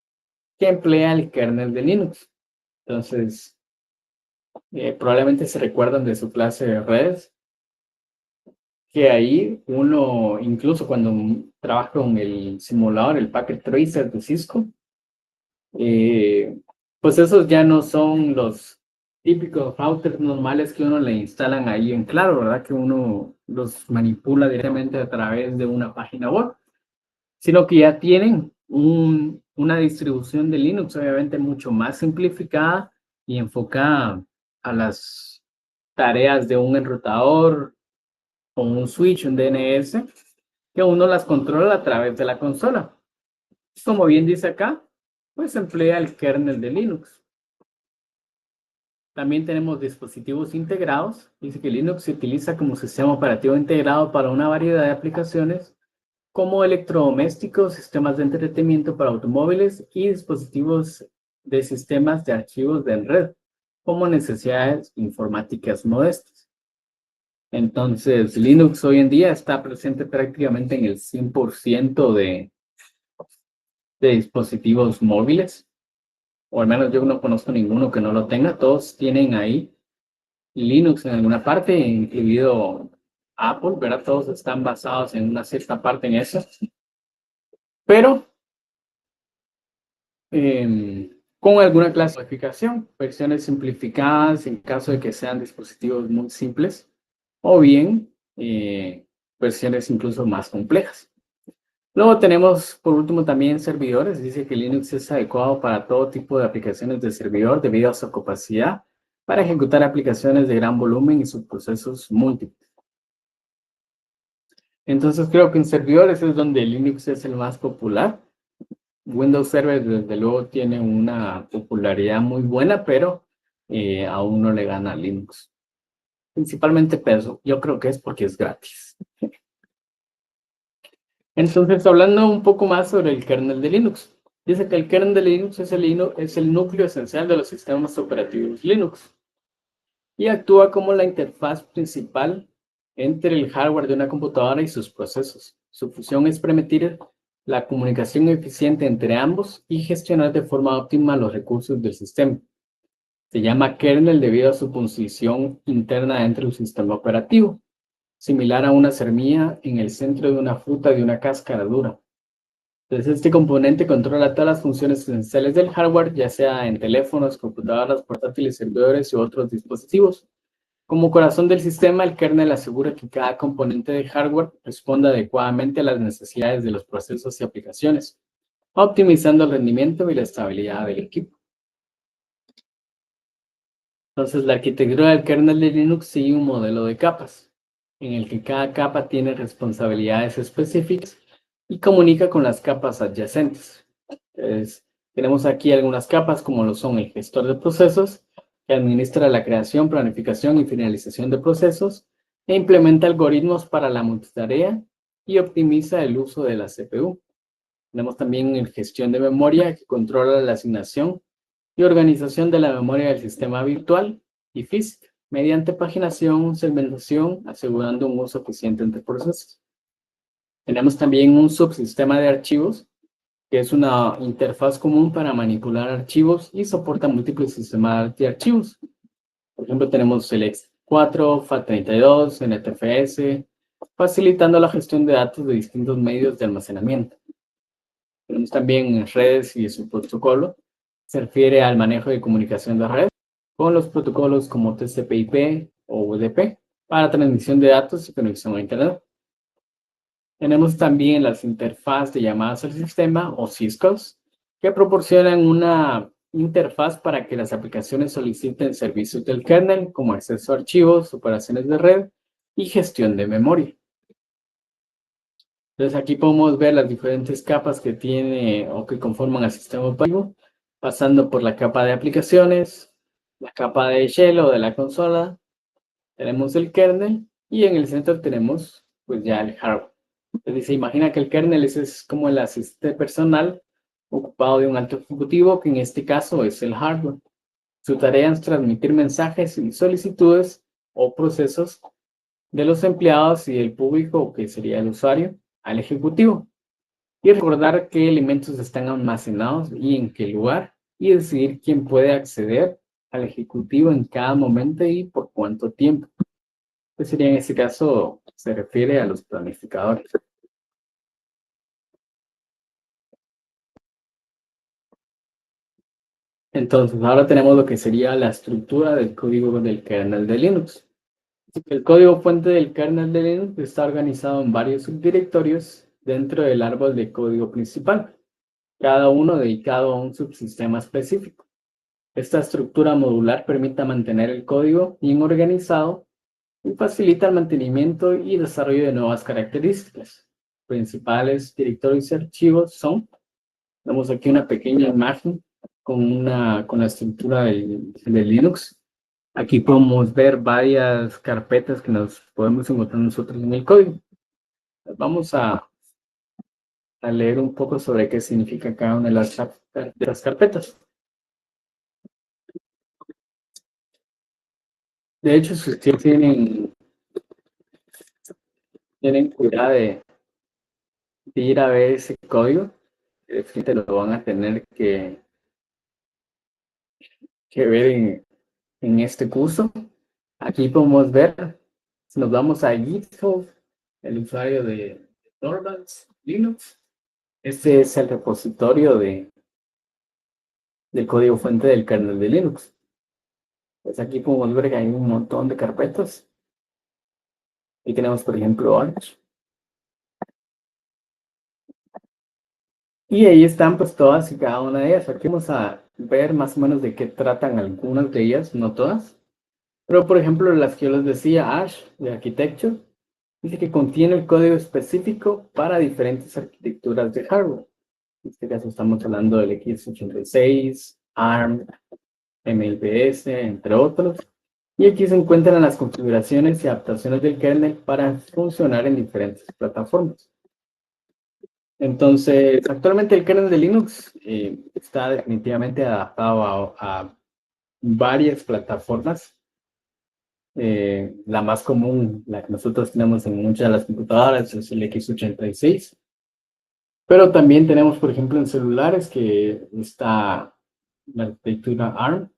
que emplea el kernel de Linux. Entonces, probablemente se recuerdan de su clase de redes, que ahí uno, incluso cuando trabaja con el simulador, el Packet Tracer de Cisco, pues esos ya no son los típicos routers normales que uno le instalan ahí en Claro, ¿verdad? Que uno los manipula directamente a través de una página web, sino que ya tienen una distribución de Linux obviamente mucho más simplificada y enfocada a las tareas de un enrutador o un switch, un DNS, que uno las controla a través de la consola. Como bien dice acá, pues emplea el kernel de Linux. También tenemos dispositivos integrados. Dice que Linux se utiliza como sistema operativo integrado para una variedad de aplicaciones como electrodomésticos, sistemas de entretenimiento para automóviles y dispositivos de sistemas de archivos de red, como necesidades informáticas modestas. Entonces, Linux hoy en día está presente prácticamente en el 100% de dispositivos móviles, o al menos yo no conozco ninguno que no lo tenga. Todos tienen ahí Linux en alguna parte, incluido Apple, ¿verdad? Todos están basados en una cierta parte en eso. Pero con alguna clasificación, versiones simplificadas en caso de que sean dispositivos muy simples, o bien versiones incluso más complejas. Luego tenemos, por último, también servidores. Dice que Linux es adecuado para todo tipo de aplicaciones de servidor debido a su capacidad para ejecutar aplicaciones de gran volumen y subprocesos múltiples. Entonces creo que en servidores es donde Linux es el más popular. Windows Server desde luego tiene una popularidad muy buena, pero aún no le gana a Linux. Principalmente peso. Yo creo que es porque es gratis. Entonces, hablando un poco más sobre el kernel de Linux. Dice que el kernel de Linux es el núcleo esencial de los sistemas operativos Linux y actúa como la interfaz principal entre el hardware de una computadora y sus procesos. Su función es permitir la comunicación eficiente entre ambos y gestionar de forma óptima los recursos del sistema. Se llama kernel debido a su posición interna dentro del sistema operativo, similar a una semilla en el centro de una fruta de una cáscara dura. Entonces, este componente controla todas las funciones esenciales del hardware, ya sea en teléfonos, computadoras, portátiles, servidores y otros dispositivos. Como corazón del sistema, el kernel asegura que cada componente de hardware responda adecuadamente a las necesidades de los procesos y aplicaciones, optimizando el rendimiento y la estabilidad del equipo. Entonces, la arquitectura del kernel de Linux sigue un modelo de capas, en el que cada capa tiene responsabilidades específicas y comunica con las capas adyacentes. Entonces, tenemos aquí algunas capas como lo son el gestor de procesos, que administra la creación, planificación y finalización de procesos e implementa algoritmos para la multitarea y optimiza el uso de la CPU. Tenemos también el gestión de memoria, que controla la asignación y organización de la memoria del sistema virtual y física, mediante paginación, segmentación, asegurando un uso eficiente entre procesos. Tenemos también un subsistema de archivos, que es una interfaz común para manipular archivos y soporta múltiples sistemas de archivos. Por ejemplo, tenemos el X4, FAT32, NTFS, facilitando la gestión de datos de distintos medios de almacenamiento. Tenemos también redes y su protocolo. Se refiere al manejo de comunicación de red con los protocolos como TCP/IP o UDP para transmisión de datos y conexión a Internet. Tenemos también las interfaces de llamadas al sistema o syscalls, que proporcionan una interfaz para que las aplicaciones soliciten servicios del kernel como acceso a archivos, operaciones de red y gestión de memoria. Entonces aquí podemos ver las diferentes capas que tiene o que conforman el sistema operativo, pasando por la capa de aplicaciones, la capa de shell o de la consola, tenemos el kernel y en el centro tenemos pues ya el hardware. Entonces se imagina que el kernel es como el asistente personal ocupado de un alto ejecutivo, que en este caso es el hardware. Su tarea es transmitir mensajes y solicitudes o procesos de los empleados y del público, que sería el usuario, al ejecutivo. Y recordar qué elementos están almacenados y en qué lugar, y decidir quién puede acceder al ejecutivo en cada momento y por cuánto tiempo. Pues sería en este caso, se refiere a los planificadores. Entonces, ahora tenemos lo que sería la estructura del código del kernel de Linux. El código fuente del kernel de Linux está organizado en varios subdirectorios dentro del árbol de código principal, cada uno dedicado a un subsistema específico. Esta estructura modular permite mantener el código bien organizado y facilita el mantenimiento y desarrollo de nuevas características. Principales directorios y archivos son, tenemos aquí una pequeña imagen con la estructura de Linux. Aquí podemos ver varias carpetas que nos podemos encontrar nosotros en el código. Vamos a leer un poco sobre qué significa cada una de las carpetas. De hecho, si ustedes tienen cuidado de ir a ver ese código, definitivamente lo van a tener que ver en este curso. Aquí podemos ver, si nos vamos a GitHub, el usuario de Torvalds Linux, este es el repositorio del código fuente del kernel de Linux. Pues aquí podemos ver que hay un montón de carpetas. Y tenemos, por ejemplo, Arch. Y ahí están pues todas y cada una de ellas. Aquí vamos a ver más o menos de qué tratan algunas de ellas, no todas. Pero, por ejemplo, las que yo les decía, Ash, de Architecture, dice que contiene el código específico para diferentes arquitecturas de hardware. En este caso estamos hablando del x86, ARM, MLBS, entre otros. Y aquí se encuentran las configuraciones y adaptaciones del kernel para funcionar en diferentes plataformas. Entonces, actualmente el kernel de Linux está definitivamente adaptado a varias plataformas La más común, la que nosotros tenemos en muchas de las computadoras, es el x86. Pero también tenemos, por ejemplo, en celulares que está la arquitectura ARM,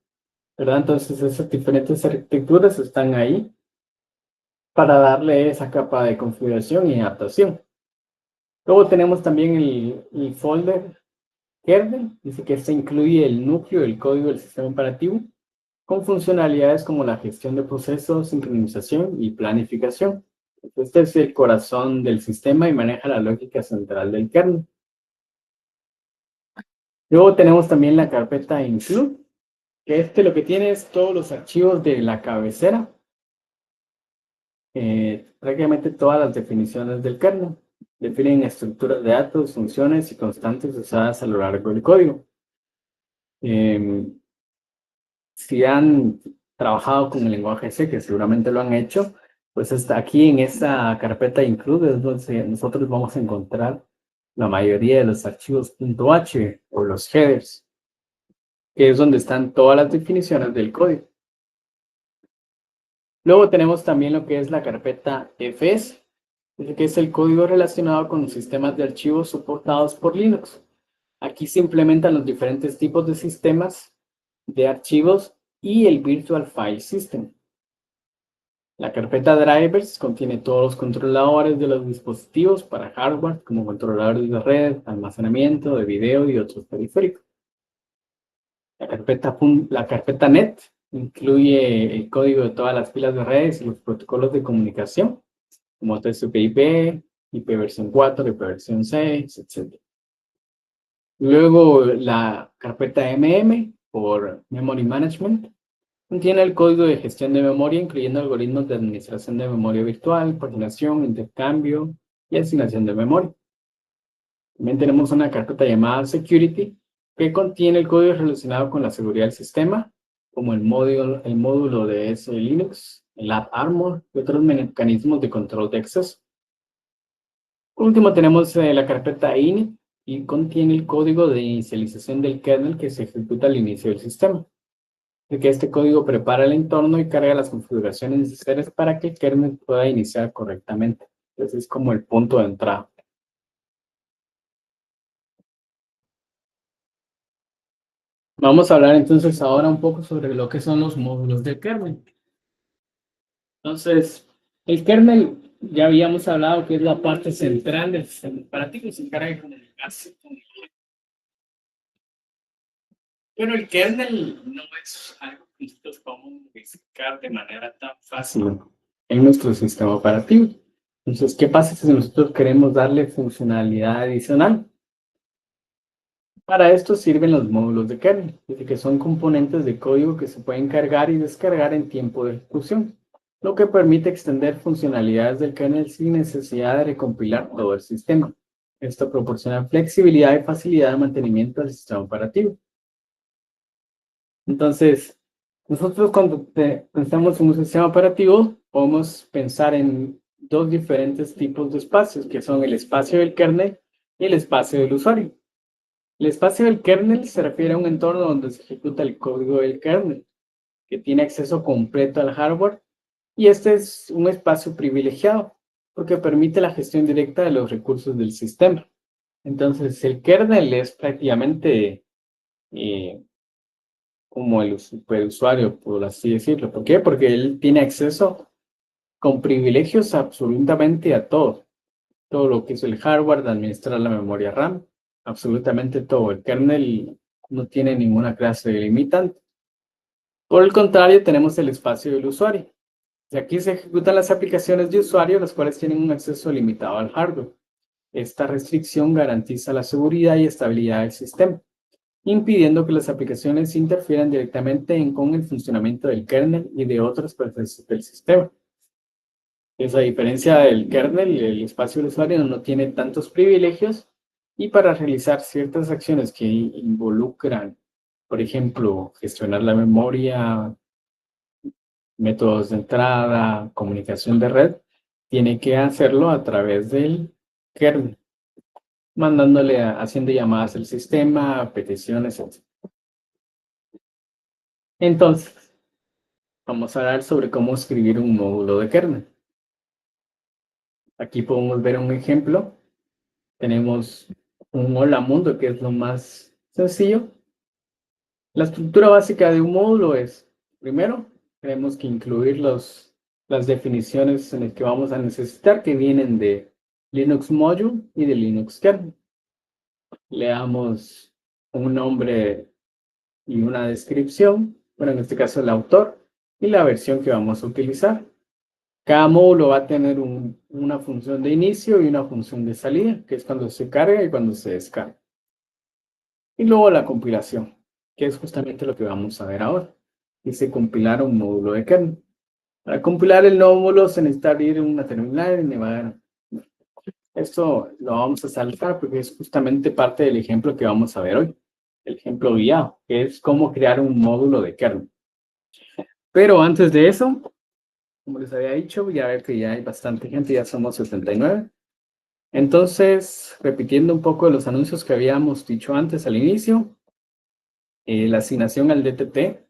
¿verdad? Entonces esas diferentes arquitecturas están ahí para darle esa capa de configuración y adaptación. Luego tenemos también el folder kernel, dice que este incluye el núcleo del código del sistema operativo con funcionalidades como la gestión de procesos, sincronización y planificación. Este es el corazón del sistema y maneja la lógica central del kernel. Luego tenemos también la carpeta include, que lo que tiene es todos los archivos de la cabecera, prácticamente todas las definiciones del kernel. Definen estructuras de datos, funciones y constantes usadas a lo largo del código. Si han trabajado con el lenguaje C, que seguramente lo han hecho, pues está aquí en esta carpeta include, es donde nosotros vamos a encontrar la mayoría de los archivos .h o los headers, que es donde están todas las definiciones del código. Luego tenemos también lo que es la carpeta fs, que es el código relacionado con los sistemas de archivos soportados por Linux. Aquí se implementan los diferentes tipos de sistemas de archivos y el Virtual File System. La carpeta drivers contiene todos los controladores de los dispositivos para hardware, como controladores de red, almacenamiento, de video y otros periféricos. La carpeta net incluye el código de todas las filas de redes y los protocolos de comunicación, como TCP/IP, IP versión 4, IP versión 6, etc. Luego la carpeta por Memory Management contiene el código de gestión de memoria, incluyendo algoritmos de administración de memoria virtual, coordinación, intercambio y asignación de memoria. También tenemos una carpeta llamada Security, que contiene el código relacionado con la seguridad del sistema, como el módulo de Linux, el AppArmor y otros mecanismos de control de acceso. Por último, tenemos la carpeta init y contiene el código de inicialización del kernel que se ejecuta al inicio del sistema. De que este código prepara el entorno y carga las configuraciones necesarias para que el kernel pueda iniciar correctamente. Entonces es como el punto de entrada. Vamos a hablar entonces ahora un poco sobre lo que son los módulos del kernel. Entonces, el kernel ya habíamos hablado que es la parte central del sistema operativo, se encarga de comunicarse con el. Pero el kernel no es algo que nosotros podamos modificar de manera tan fácil en nuestro sistema operativo. Entonces, ¿qué pasa si nosotros queremos darle funcionalidad adicional? Para esto sirven los módulos de kernel, que son componentes de código que se pueden cargar y descargar en tiempo de ejecución, lo que permite extender funcionalidades del kernel sin necesidad de recompilar todo el sistema. Esto proporciona flexibilidad y facilidad de mantenimiento del sistema operativo. Entonces, nosotros cuando pensamos en un sistema operativo, podemos pensar en dos diferentes tipos de espacios, que son el espacio del kernel y el espacio del usuario. El espacio del kernel se refiere a un entorno donde se ejecuta el código del kernel, que tiene acceso completo al hardware, y este es un espacio privilegiado, porque permite la gestión directa de los recursos del sistema. Entonces, el kernel es prácticamente como el superusuario, por así decirlo. ¿Por qué? Porque él tiene acceso con privilegios absolutamente a todo. Todo lo que es el hardware, de administrar la memoria RAM, absolutamente todo. El kernel no tiene ninguna clase de limitante. Por el contrario, tenemos el espacio del usuario. Y aquí se ejecutan las aplicaciones de usuario, las cuales tienen un acceso limitado al hardware. Esta restricción garantiza la seguridad y estabilidad del sistema, impidiendo que las aplicaciones interfieran directamente con el funcionamiento del kernel y de otros procesos del sistema. Esa diferencia del kernel, el espacio del usuario no tiene tantos privilegios y para realizar ciertas acciones que involucran, por ejemplo, gestionar la memoria, métodos de entrada, comunicación de red, tiene que hacerlo a través del kernel, haciendo llamadas al sistema, peticiones, etc. Entonces, Vamos a hablar sobre cómo escribir un módulo de kernel. Aquí podemos ver un ejemplo. Tenemos un hola mundo, que es lo más sencillo. La estructura básica de un módulo es, primero, tenemos que incluir las definiciones en las que vamos a necesitar, que vienen de Linux Module y de Linux Kernel. Le damos un nombre y una descripción, bueno, en este caso el autor, y la versión que vamos a utilizar. Cada módulo va a tener una función de inicio y una función de salida, que es cuando se carga y cuando se descarga. Y luego la compilación, que es justamente lo que vamos a ver ahora. Dice compilar un módulo de kernel. Para compilar el módulo se necesita abrir una terminal y navegar. Esto lo vamos a saltar porque es justamente parte del ejemplo que vamos a ver hoy. El ejemplo guiado, que es cómo crear un módulo de kernel. Pero antes de eso, como les había dicho, ya ver que ya hay bastante gente, ya somos 79. Entonces, repitiendo un poco de los anuncios que habíamos dicho antes al inicio, la asignación al DTT,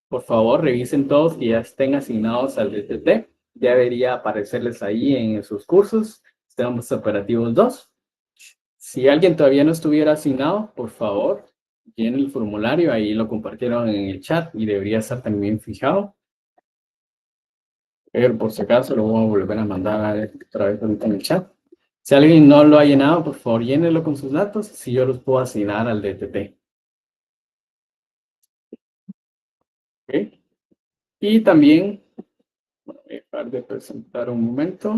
por favor, revisen todos que ya estén asignados al DTT. Ya debería aparecerles ahí en sus cursos. Estamos operativos 2. Si alguien todavía no estuviera asignado, por favor, llenen el formulario. Ahí lo compartieron en el chat y debería estar también fijado. Pero por si acaso lo voy a volver a mandar otra vez ahorita en el chat. Si alguien no lo ha llenado, por favor, llénelo con sus datos, si yo los puedo asignar al DTT. ¿Okay? Y también, voy a dejar de presentar un momento.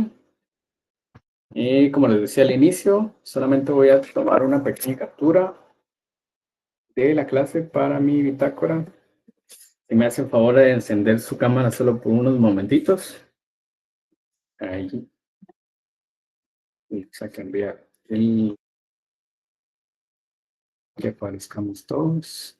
Como les decía al inicio, solamente voy a tomar una pequeña captura de la clase para mi bitácora. Si me hacen favor de encender su cámara solo por unos momentitos. Ahí. Vamos a cambiar el que aparezcamos todos.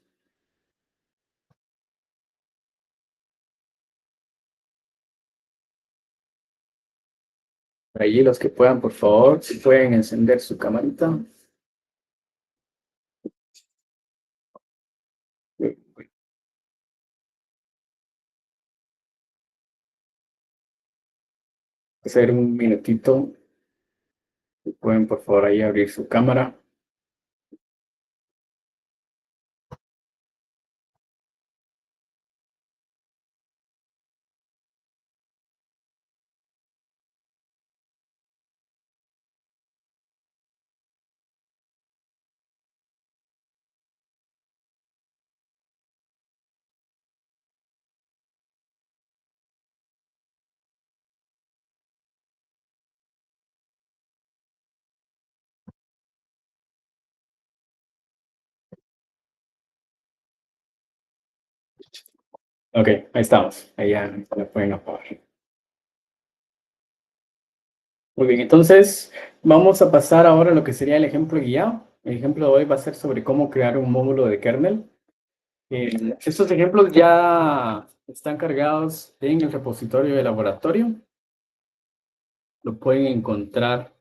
Ahí los que puedan, por favor, si pueden encender su camarita. Hacer un minutito. Si pueden, por favor, ahí abrir su cámara. Ok, ahí estamos. Ahí ya la pueden apagar. Muy bien, entonces vamos a pasar ahora a lo que sería el ejemplo guiado. El ejemplo de hoy va a ser sobre cómo crear un módulo de kernel. Estos ejemplos ya están cargados en el repositorio de laboratorio. Lo pueden encontrar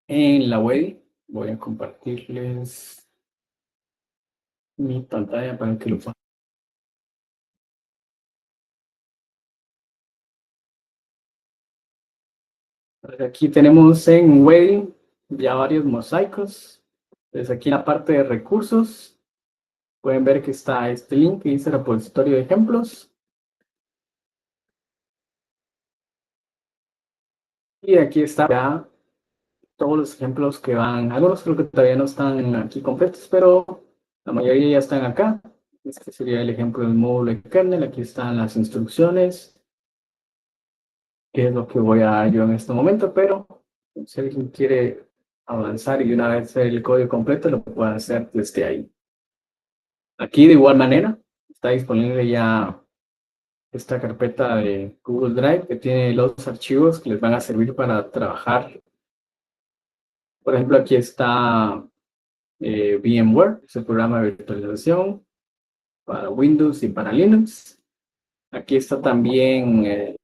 en la web. Voy a compartirles mi pantalla para que lo puedan. Aquí tenemos en web ya varios mosaicos. Entonces aquí en la parte de recursos pueden ver que está este link que dice repositorio de ejemplos. Y aquí está ya todos los ejemplos que van. Algunos creo que todavía no están aquí completos, pero la mayoría ya están acá. Este sería el ejemplo del módulo de kernel. Aquí están las instrucciones, que es lo que voy a dar yo en este momento, pero si alguien quiere avanzar y una vez el código completo, lo puede hacer desde ahí. Aquí de igual manera está disponible ya esta carpeta de Google Drive que tiene los archivos que les van a servir para trabajar. Por ejemplo, aquí está VMware, es el programa de virtualización para Windows y para Linux. Aquí está también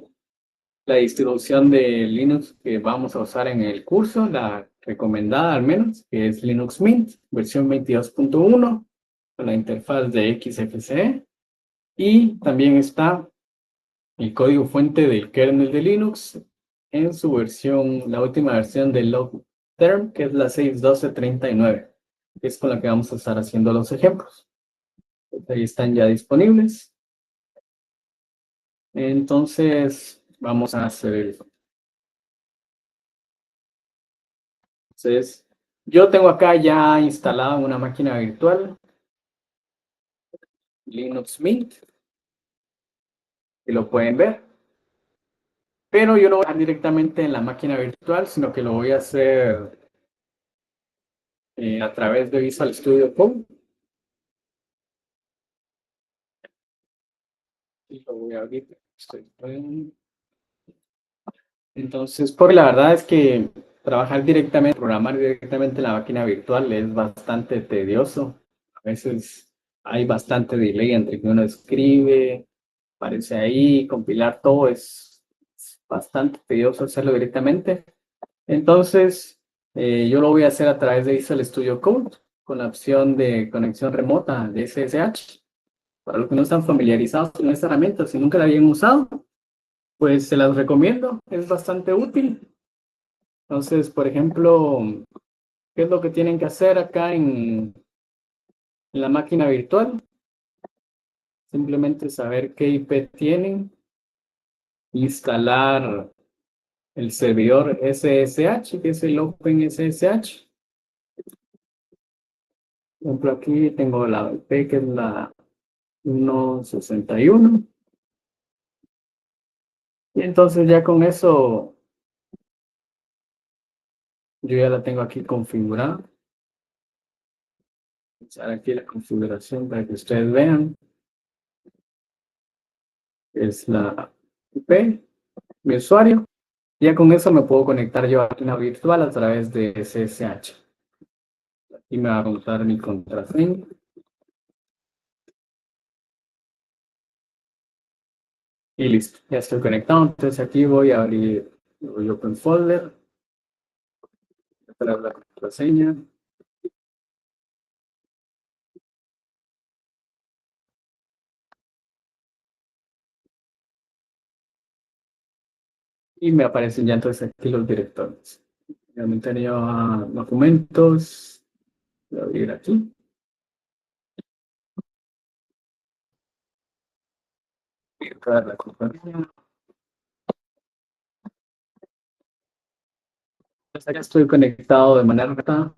la distribución de Linux que vamos a usar en el curso, la recomendada al menos, que es Linux Mint, versión 22.1, con la interfaz de XFCE. Y también está el código fuente del kernel de Linux en su versión, la última versión de Logterm, que es la 6.12.39, que es con la que vamos a estar haciendo los ejemplos. Ahí están ya disponibles. Entonces, vamos a hacer eso. Entonces, yo tengo acá ya instalado en una máquina virtual Linux Mint, y lo pueden ver. Pero yo no voy a hacer directamente en la máquina virtual, sino que lo voy a hacer a través de Visual Studio Code. Y lo voy a abrir. Entonces, porque la verdad es que trabajar directamente, programar directamente en la máquina virtual es bastante tedioso. A veces hay bastante delay entre que uno escribe, aparece ahí, compilar todo es bastante tedioso hacerlo directamente. Entonces, yo lo voy a hacer a través de Visual Studio Code con la opción de conexión remota de SSH. Para los que no están familiarizados con esta herramienta, si nunca la habían usado, pues se las recomiendo, es bastante útil. Entonces, por ejemplo, ¿qué es lo que tienen que hacer acá en la máquina virtual? Simplemente saber qué IP tienen, instalar el servidor SSH, que es el OpenSSH. Por ejemplo, aquí tengo la IP que es la 161. Y entonces ya con eso, yo ya la tengo aquí configurada. Usar aquí la configuración para que ustedes vean. Es la IP, mi usuario. Ya con eso me puedo conectar yo a la máquina virtual a través de SSH. Y me va a preguntar mi contraseña. Y listo, ya estoy conectado. Entonces aquí voy a abrir el Open Folder, para la contraseña. Y me aparecen ya entonces aquí los directorios. Ya me tenía documentos. Voy a abrir aquí. Voy a entrar a la compañía. Entonces, ya estoy conectado de manera remota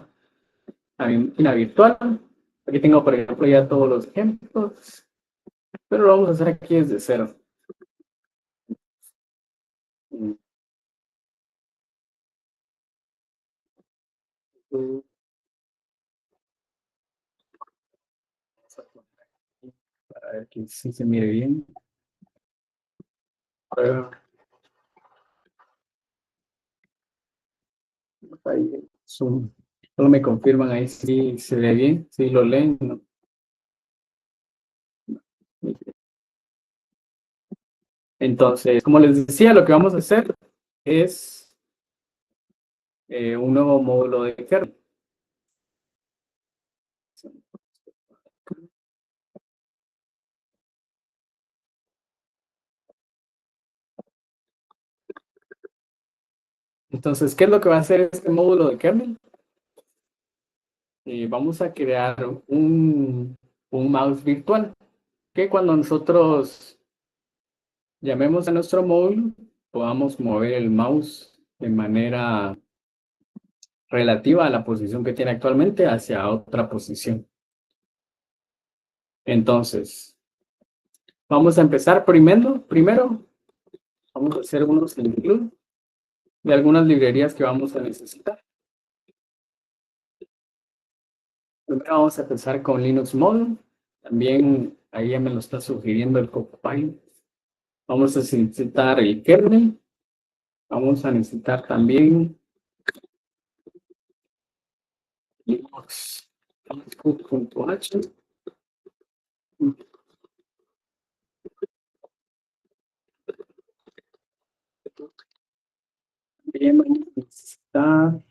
a mi máquina virtual. Aquí tengo, por ejemplo, ya todos los ejemplos, pero lo vamos a hacer aquí desde cero. Para ver que sí se mire bien. Ahí, zoom. Solo me confirman ahí si se ve bien, si lo leen. ¿No? Entonces, como les decía, lo que vamos a hacer es un nuevo módulo de kernel. Entonces, ¿qué es lo que va a hacer este módulo de kernel? Vamos a crear un mouse virtual que cuando nosotros llamemos a nuestro módulo, podamos mover el mouse de manera relativa a la posición que tiene actualmente hacia otra posición. Entonces, vamos a empezar primero vamos a hacer unos include de algunas librerías que vamos a necesitar. Primero vamos a empezar con Linux Module. También ahí ya me lo está sugiriendo el Copilot. Vamos a necesitar el kernel. Vamos a necesitar también Linux output.h. También vamos a necesitar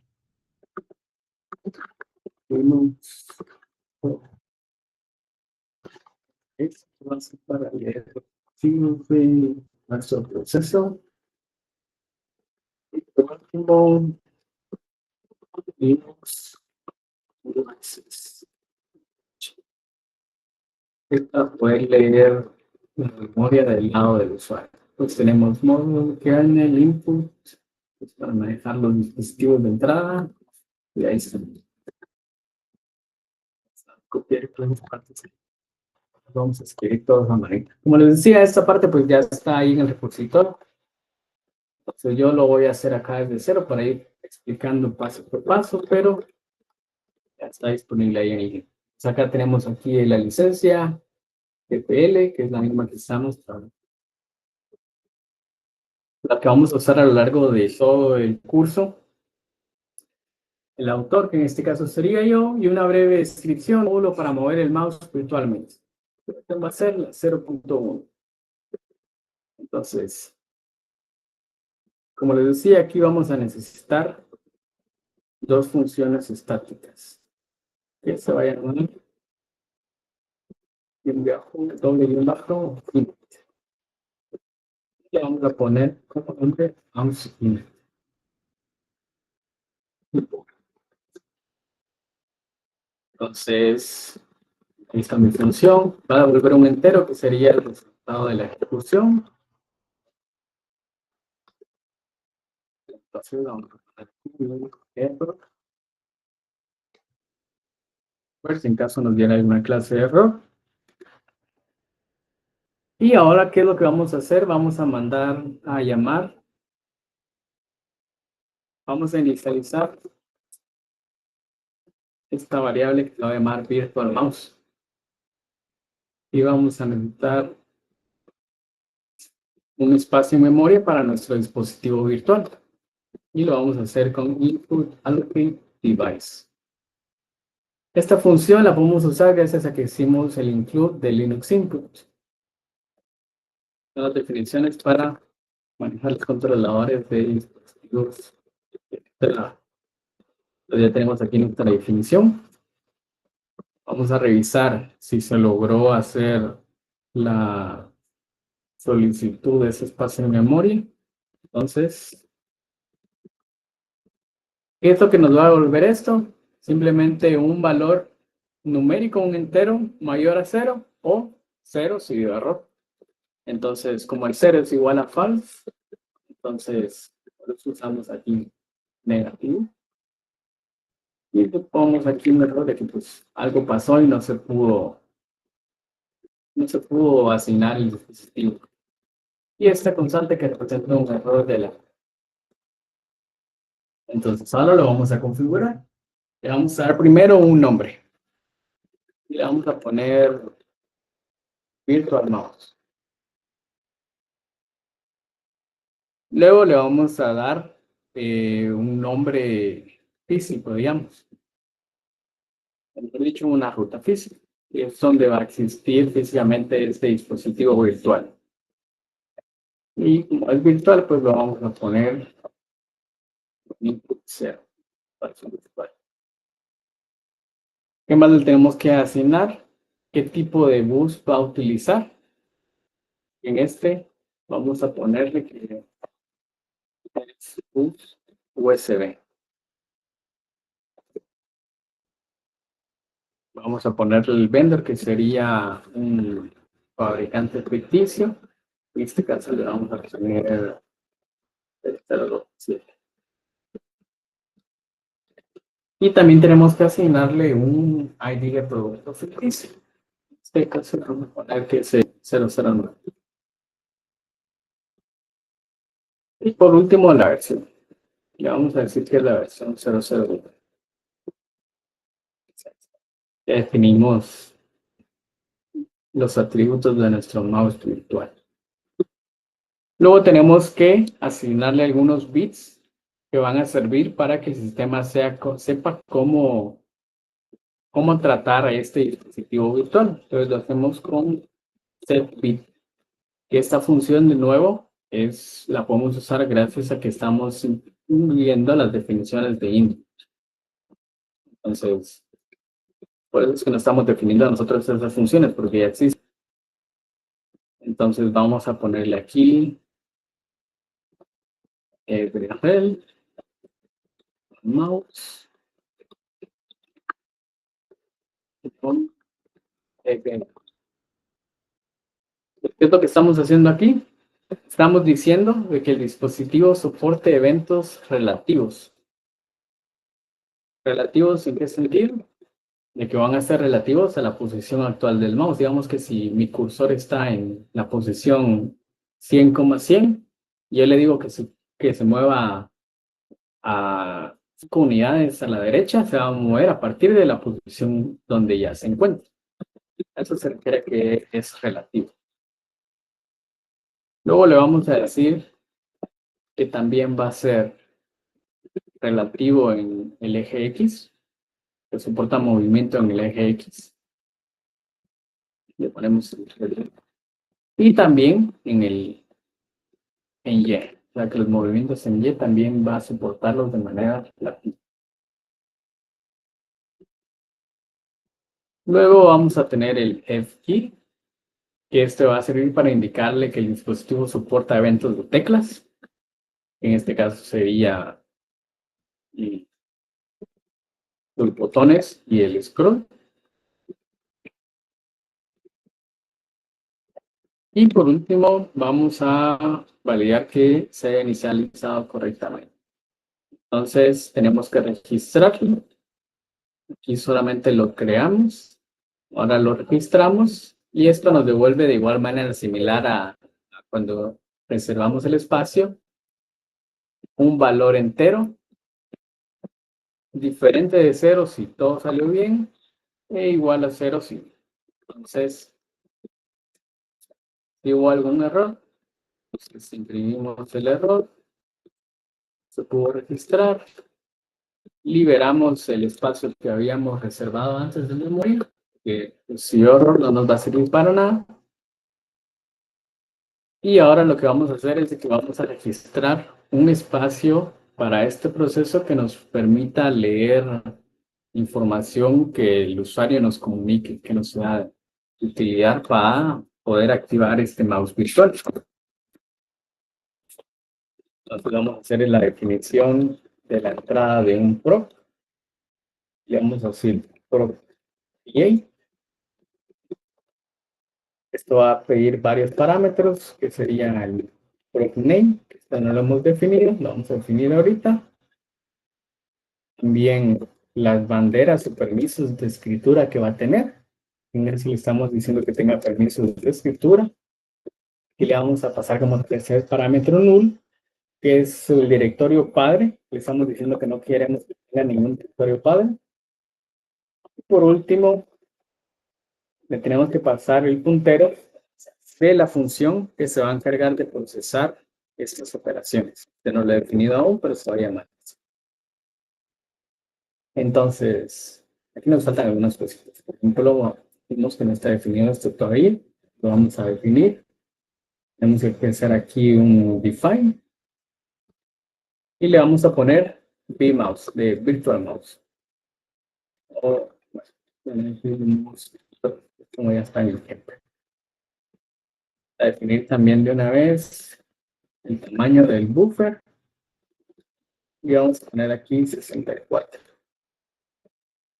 Linux Es más para leer de nuestro proceso. Y por último, Linux devices. Esta puede leer la memoria del lado del usuario. Pues tenemos módulo kernel input pues para manejar los dispositivos de entrada. Y ahí está. Copiar y poner partes. Vamos a escribir todos a manera. Como les decía, esta parte pues ya está ahí en el repositorio. Entonces yo lo voy a hacer acá desde cero para ir explicando paso por paso, pero ya está disponible ahí en el link. Pues acá tenemos aquí la licencia GPL, que es la misma que usamos para la que vamos a usar a lo largo de todo el curso. El autor, que en este caso sería yo, y una breve descripción, módulo para mover el mouse virtualmente. Esta va a ser la 0.1. Entonces, como les decía, aquí vamos a necesitar dos funciones estáticas. Que se vayan a llamar doble y un bajo. Le vamos a poner como nombre mouse init. Entonces, ahí está mi función. Va a devolver un entero que sería el resultado de la ejecución. Entonces, vamos a poner un error. Pues si en caso nos diera alguna clase de error. Y ahora, ¿qué es lo que vamos a hacer? Vamos a mandar a llamar. Vamos a inicializar esta variable que se va a llamar virtual mouse. Y vamos a necesitar un espacio en memoria para nuestro dispositivo virtual. Y lo vamos a hacer con input allocate device. Esta función la podemos usar gracias a que hicimos el include de Linux input. Las definiciones para manejar los controladores de dispositivos. Entonces ya tenemos aquí nuestra definición. Vamos a revisar si se logró hacer la solicitud de ese espacio en memoria. Entonces, ¿qué es lo que nos va a devolver esto? Simplemente un valor numérico, un entero mayor a 0 o 0 si dio error. Entonces, como el 0 es igual a false, entonces por eso usamos aquí negativo. Y le ponemos aquí un error de que pues algo pasó y no se pudo asignar el dispositivo. Y esta constante que representa un error de la. Entonces ahora lo vamos a configurar. Le vamos a dar primero un nombre. Y le vamos a poner virtual mouse. Luego le vamos a dar un nombre físico, digamos. Mejor dicho, una ruta física. Y es donde va a existir físicamente este dispositivo virtual. Y como es virtual, pues lo vamos a poner input 0. ¿Qué más le tenemos que asignar? ¿Qué tipo de bus va a utilizar? En este vamos a ponerle que es bus USB. Vamos a ponerle el vendor, que sería un fabricante ficticio. En este caso le vamos a poner el 027. Y también tenemos que asignarle un ID de producto ficticio. En este caso le vamos a poner que es 009. Y por último, la versión. Le vamos a decir que es la versión 001. Ya definimos los atributos de nuestro mouse virtual. Luego tenemos que asignarle algunos bits que van a servir para que el sistema sepa cómo tratar a este dispositivo virtual. Entonces lo hacemos con setBit. Esta función, de nuevo, la podemos usar gracias a que estamos viendo las definiciones de input. Entonces, por eso es que no estamos definiendo nosotros esas funciones, porque ya existen. Entonces vamos a ponerle aquí rel, mouse, con event. ¿Qué es lo que estamos haciendo aquí? Estamos diciendo de que el dispositivo soporte eventos relativos. ¿Relativos en qué sentido? De que van a ser relativos a la posición actual del mouse. Digamos que si mi cursor está en la posición 100,100, yo le digo que se mueva a 5 unidades a la derecha, se va a mover a partir de la posición donde ya se encuentra. Eso se refiere que es relativo. Luego le vamos a decir que también va a ser relativo en el eje X, que soporta movimiento en el eje X. Le ponemos y también en Y. O sea que los movimientos en Y también va a soportarlos de manera relativa. Luego vamos a tener el F-key, que este va a servir para indicarle que el dispositivo soporta eventos de teclas. En este caso sería los botones y el scroll. Y por último, vamos a validar que se haya inicializado correctamente. Entonces, tenemos que registrarlo. Aquí solamente lo creamos. Ahora lo registramos. Y esto nos devuelve de igual manera similar a cuando reservamos el espacio, un valor entero, diferente de 0 si todo salió bien, e igual a 0 si. Entonces, si hubo algún error, entonces imprimimos el error, se pudo registrar, liberamos el espacio que habíamos reservado antes de memoria, que si error no nos va a servir para nada. Y ahora lo que vamos a hacer es que vamos a registrar un espacio para este proceso que nos permita leer información que el usuario nos comunique, que nos sea de utilidad para poder activar este mouse virtual. Entonces vamos a hacer la definición de la entrada de un prop. Le vamos a decir prop PA. Esto va a pedir varios parámetros que serían el prop name, que esto no lo hemos definido, lo vamos a definir ahorita. También las banderas o permisos de escritura que va a tener. En eso le estamos diciendo que tenga permisos de escritura. Y le vamos a pasar como tercer parámetro null, que es el directorio padre. Le estamos diciendo que no queremos que tenga ningún directorio padre. Y por último, le tenemos que pasar el puntero de la función que se va a encargar de procesar estas operaciones. Yo no lo he definido aún, pero se va a llamar. Entonces, aquí nos faltan algunas cositas. Por ejemplo, vimos que no está definido esto todavía. Lo vamos a definir. Tenemos que empezar aquí un define. Y le vamos a poner vmouse, de virtual mouse. O, bueno, como ya está en el ejemplo. A definir también de una vez el tamaño del buffer. Y vamos a poner aquí 64.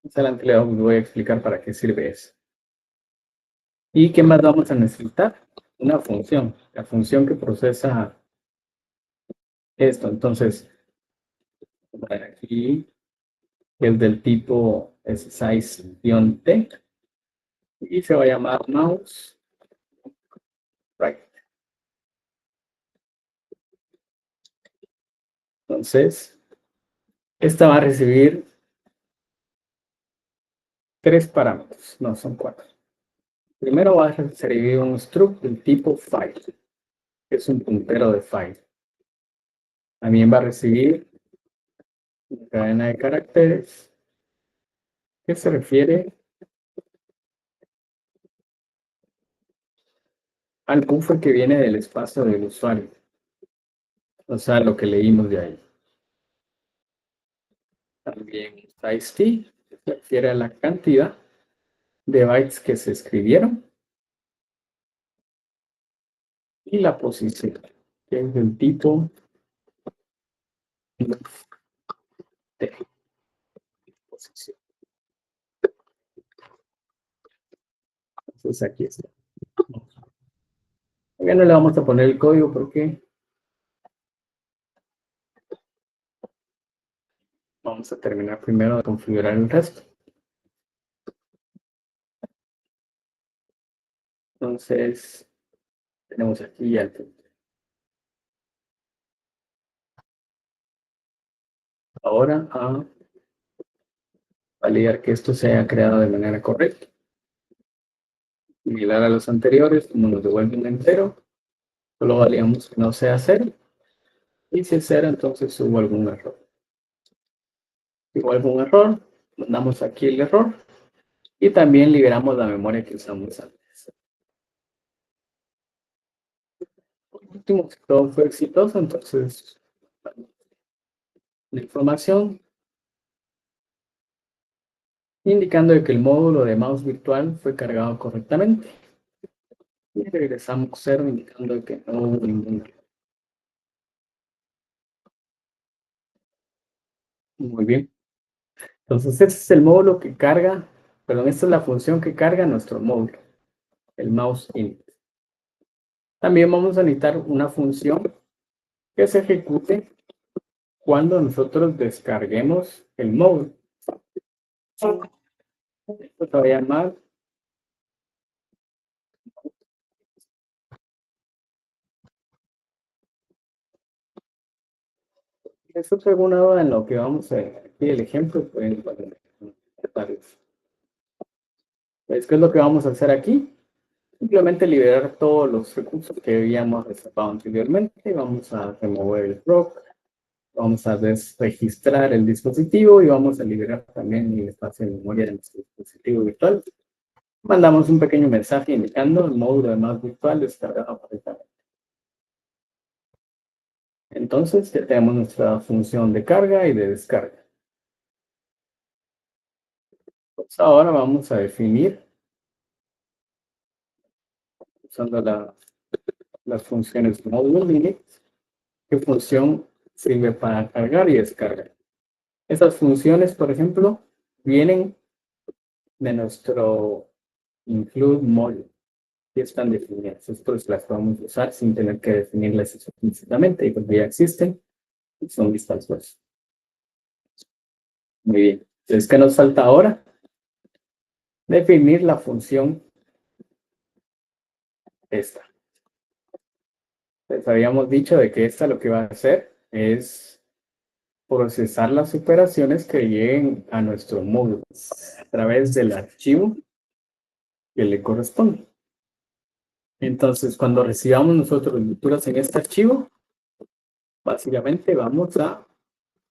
Más adelante le voy a explicar para qué sirve eso. ¿Y qué más vamos a necesitar? Una función. La función que procesa esto. Entonces, voy a poner aquí el del tipo size-t y se va a llamar mouse right. Entonces, esta va a recibir 3 parámetros, no son 4. Primero va a recibir un struct del tipo file, que es un puntero de file. También va a recibir una cadena de caracteres que se refiere al buffer que viene del espacio del usuario. O sea, lo que leímos de ahí. También size-t se refiere a la cantidad de bytes que se escribieron. y la posición, que es del tipo de posición. Entonces aquí está. Ya no le vamos a poner el código porque vamos a terminar primero de configurar el resto. Entonces, tenemos aquí ya el punto. Ahora a validar que esto se haya creado de manera correcta. Similar a los anteriores, como nos devuelve un entero, solo validamos que no sea 0. Y si es 0, entonces hubo algún error. Si hubo algún error, mandamos aquí el error y también liberamos la memoria que usamos antes. Por último, si todo fue exitoso, entonces la información indicando que el módulo de mouse virtual fue cargado correctamente. Y regresamos 0 indicando que no hubo ningún error. Muy bien. Entonces, este es el módulo que carga, perdón, esta es la función que carga nuestro módulo, el mouse init. También vamos a necesitar una función que se ejecute cuando nosotros descarguemos el módulo. Esto se va a llamar eso es alguna duda en lo que vamos a ver aquí el ejemplo, pueden poner. ¿Ves qué es lo que vamos a hacer aquí? Simplemente liberar todos los recursos que habíamos reservado anteriormente. Vamos a remover el proc, vamos a desregistrar el dispositivo y vamos a liberar también el espacio de memoria de nuestro dispositivo virtual. Mandamos un pequeño mensaje indicando el módulo de mouse virtual descargado correctamente. Entonces ya tenemos nuestra función de carga y de descarga. Pues ahora vamos a definir, usando las funciones módulo init, qué función sirve para cargar y descargar. Esas funciones, por ejemplo, vienen de nuestro include module y están definidas. Estas las podemos usar sin tener que definirlas explícitamente y porque ya existen y son vistas pues. Muy bien. Entonces, ¿qué nos falta ahora? Definir la función esta. Les habíamos dicho de que esta lo que va a hacer es procesar las operaciones que lleguen a nuestro módulo a través del archivo que le corresponde. Entonces, cuando recibamos nosotros lecturas en este archivo, básicamente vamos a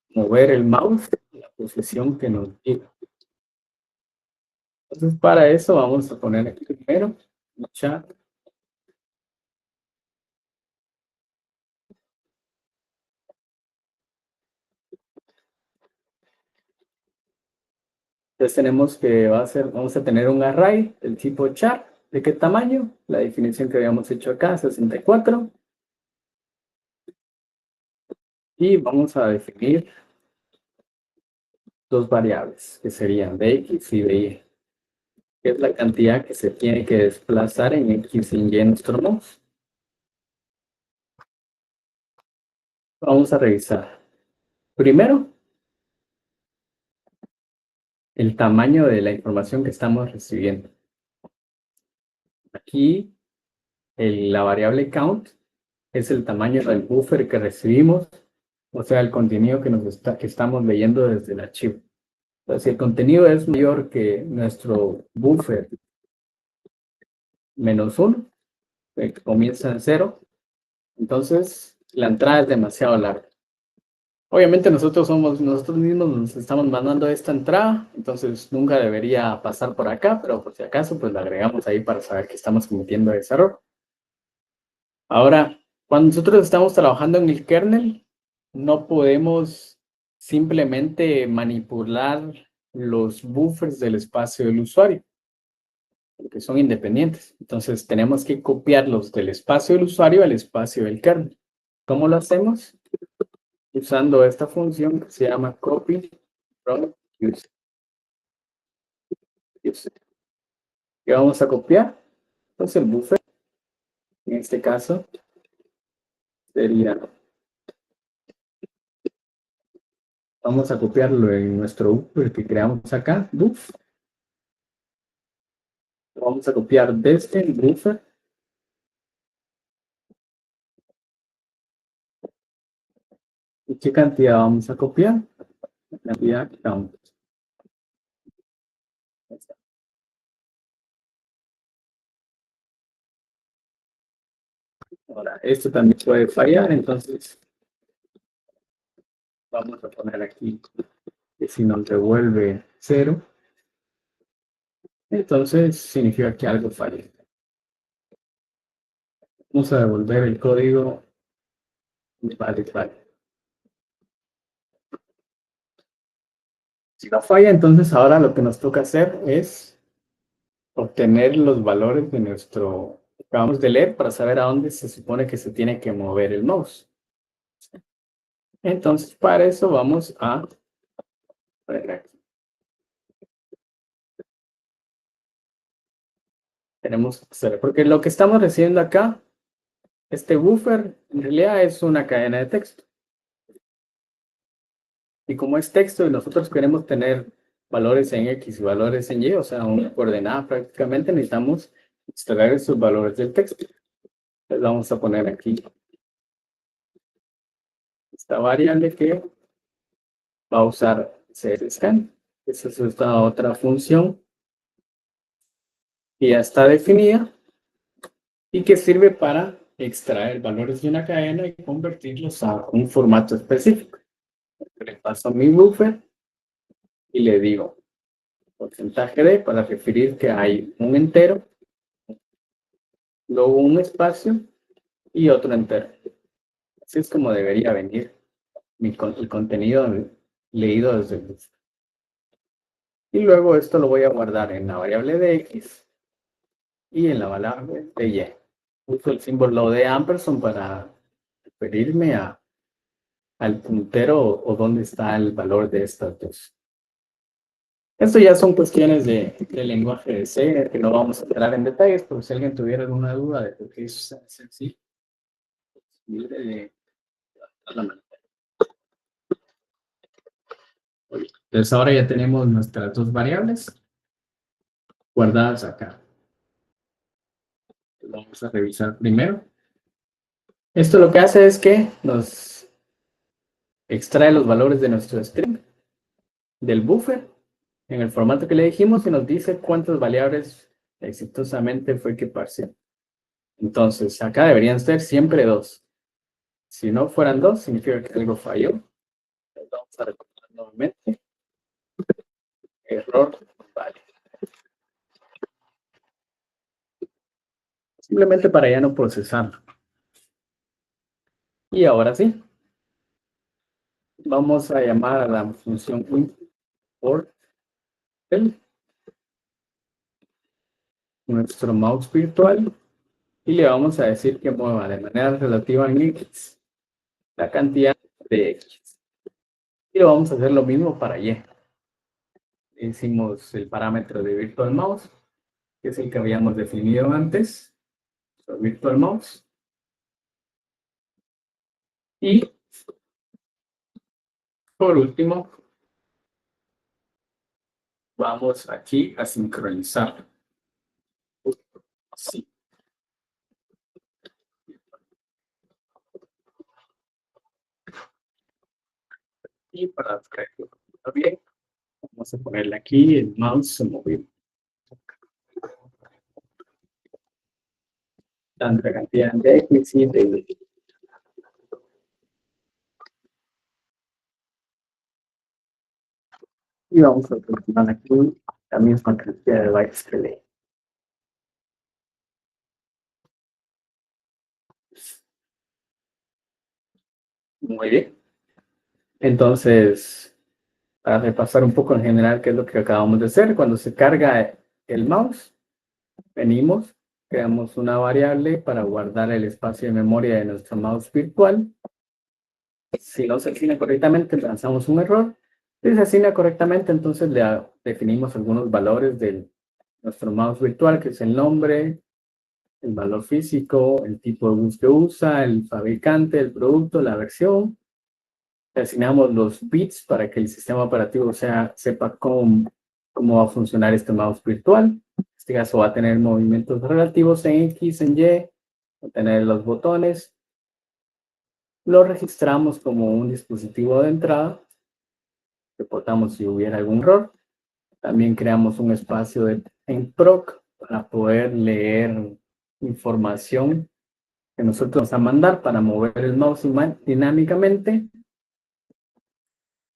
mover el mouse a la posición que nos diga. Entonces, para eso vamos a poner aquí primero un chat. Entonces tenemos que vamos a tener un array del tipo char. ¿De qué tamaño? La definición que habíamos hecho acá, 64. Y vamos a definir dos variables, que serían de x y de y, que es la cantidad que se tiene que desplazar en x y en nuestro mouse. Vamos a revisar. Primero, el tamaño de la información que estamos recibiendo. Aquí, la variable count es el tamaño del buffer que recibimos, o sea, el contenido que estamos leyendo desde el archivo. Entonces, si el contenido es mayor que nuestro buffer -1, que comienza en 0, entonces la entrada es demasiado larga. Obviamente nosotros mismos nos estamos mandando esta entrada, entonces nunca debería pasar por acá, pero por si acaso, pues la agregamos ahí para saber que estamos cometiendo ese error. Ahora, cuando nosotros estamos trabajando en el kernel, no podemos simplemente manipular los buffers del espacio del usuario. porque son independientes. Entonces tenemos que copiarlos del espacio del usuario al espacio del kernel. ¿Cómo lo hacemos? Usando esta función que se llama copy from user. ¿Qué vamos a copiar? Pues el buffer, en este caso, sería, vamos a copiarlo en nuestro buffer que creamos acá, buff. Lo vamos a copiar desde el buffer. ¿Y qué cantidad vamos a copiar? La cantidad count. Ahora, esto también puede fallar, entonces vamos a poner aquí que si nos devuelve 0, entonces significa que algo falla. Vamos a devolver el código vale. Si no falla, entonces ahora lo que nos toca hacer es obtener los valores de nuestro que acabamos de leer para saber a dónde se supone que se tiene que mover el mouse. Entonces, para eso vamos a poner aquí. Tenemos que hacer, porque lo que estamos recibiendo acá, este buffer, en realidad es una cadena de texto. Y como es texto y nosotros queremos tener valores en X y valores en Y, o sea, una coordenada prácticamente, necesitamos extraer esos valores del texto. Entonces vamos a poner aquí esta variable que va a usar CSScan. Esa es esta otra función que ya está definida y que sirve para extraer valores de una cadena y convertirlos a un formato específico. Le paso a mi buffer y le digo porcentaje de para referir que hay un entero, luego un espacio y otro entero. Así es como debería venir el contenido leído desde el buffer. Y luego esto lo voy a guardar en la variable de X y en la variable de Y. Uso el símbolo de ampersand para referirme al puntero o dónde está el valor de estas dos. Esto ya son cuestiones de lenguaje de C, que no vamos a entrar en detalles, pero si alguien tuviera alguna duda de por qué es así, libre de la mano. Entonces ahora ya tenemos nuestras dos variables guardadas acá. Vamos a revisar primero. Esto lo que hace es que nos extrae los valores de nuestro string del buffer en el formato que le dijimos y nos dice cuántas variables exitosamente fue que parseó. Entonces, acá deberían ser siempre 2. Si no fueran 2, significa que algo falló. Vamos a recordar nuevamente. Error vale. Simplemente para ya no procesarlo. Y ahora sí. Vamos a llamar a la función import nuestro mouse virtual y le vamos a decir que mueva de manera relativa en X la cantidad de X. Y lo vamos a hacer lo mismo para Y. Hicimos el parámetro de virtual mouse, que es el que habíamos definido antes, virtual mouse. Y por último, vamos aquí a sincronizar. Sí. Y para traerlo bien, vamos a ponerle aquí el mouse se movió. Tanta cantidad de X y de Y. Y vamos a continuar aquí la misma cantidad de bytes que leí. Muy bien. Entonces, para repasar un poco en general qué es lo que acabamos de hacer, cuando se carga el mouse, venimos, creamos una variable para guardar el espacio de memoria de nuestro mouse virtual. Si no se asigna correctamente, lanzamos un error. Si se asigna correctamente, entonces le definimos algunos valores de nuestro mouse virtual, que es el nombre, el valor físico, el tipo de bus que usa, el fabricante, el producto, la versión. Le asignamos los bits para que el sistema operativo sepa cómo va a funcionar este mouse virtual. En este caso va a tener movimientos relativos en X, en Y, va a tener los botones. Lo registramos como un dispositivo de entrada. Reportamos si hubiera algún error. También creamos un espacio en proc para poder leer información que nosotros vamos a mandar para mover el mouse dinámicamente.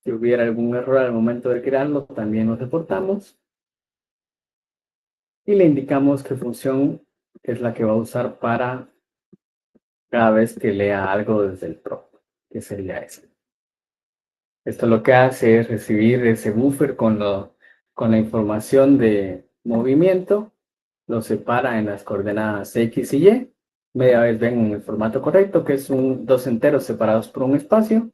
Si hubiera algún error al momento de crearlo, también lo reportamos. Y le indicamos qué función es la que va a usar para cada vez que lea algo desde el proc, que sería eso. Esto lo que hace es recibir ese buffer con la información de movimiento, lo separa en las coordenadas X y Y. Media vez ven en el formato correcto, que es dos enteros separados por un espacio.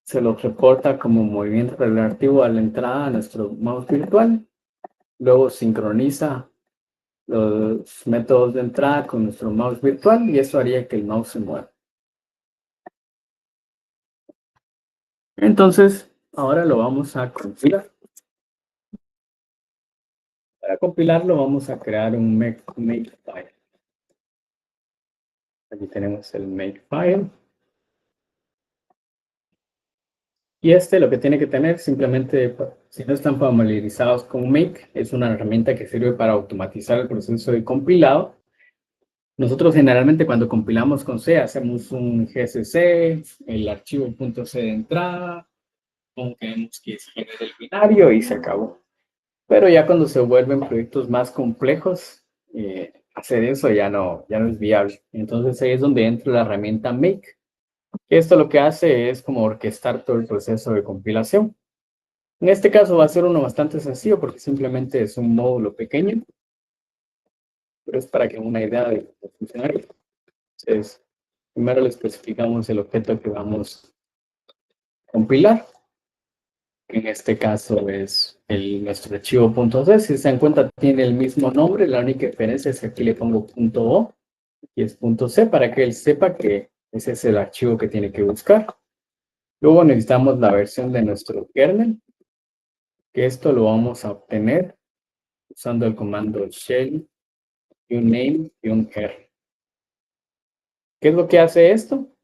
Se lo reporta como movimiento relativo a la entrada a nuestro mouse virtual. Luego sincroniza los métodos de entrada con nuestro mouse virtual y eso haría que el mouse se mueva. Entonces, ahora lo vamos a compilar. Para compilarlo vamos a crear un makefile. Aquí tenemos el makefile. Y lo que tiene que tener simplemente, si no están familiarizados con Make, es una herramienta que sirve para automatizar el proceso de compilado. Nosotros generalmente cuando compilamos con C hacemos un GCC, el archivo .c de entrada, como queremos que se genere el binario y se acabó. Pero ya cuando se vuelven proyectos más complejos, hacer eso ya no es viable. Entonces ahí es donde entra la herramienta Make. Esto lo que hace es como orquestar todo el proceso de compilación. En este caso va a ser uno bastante sencillo porque simplemente es un módulo pequeño, pero es para que una idea de cómo funciona. Entonces, primero le especificamos el objeto que vamos a compilar, que en este caso es nuestro archivo .c. Si se dan cuenta, tiene el mismo nombre, la única diferencia es que aquí le pongo .o y es .c para que él sepa que ese es el archivo que tiene que buscar. Luego necesitamos la versión de nuestro kernel, que esto lo vamos a obtener usando el comando shell uname-r. ¿Qué es lo que hace esto?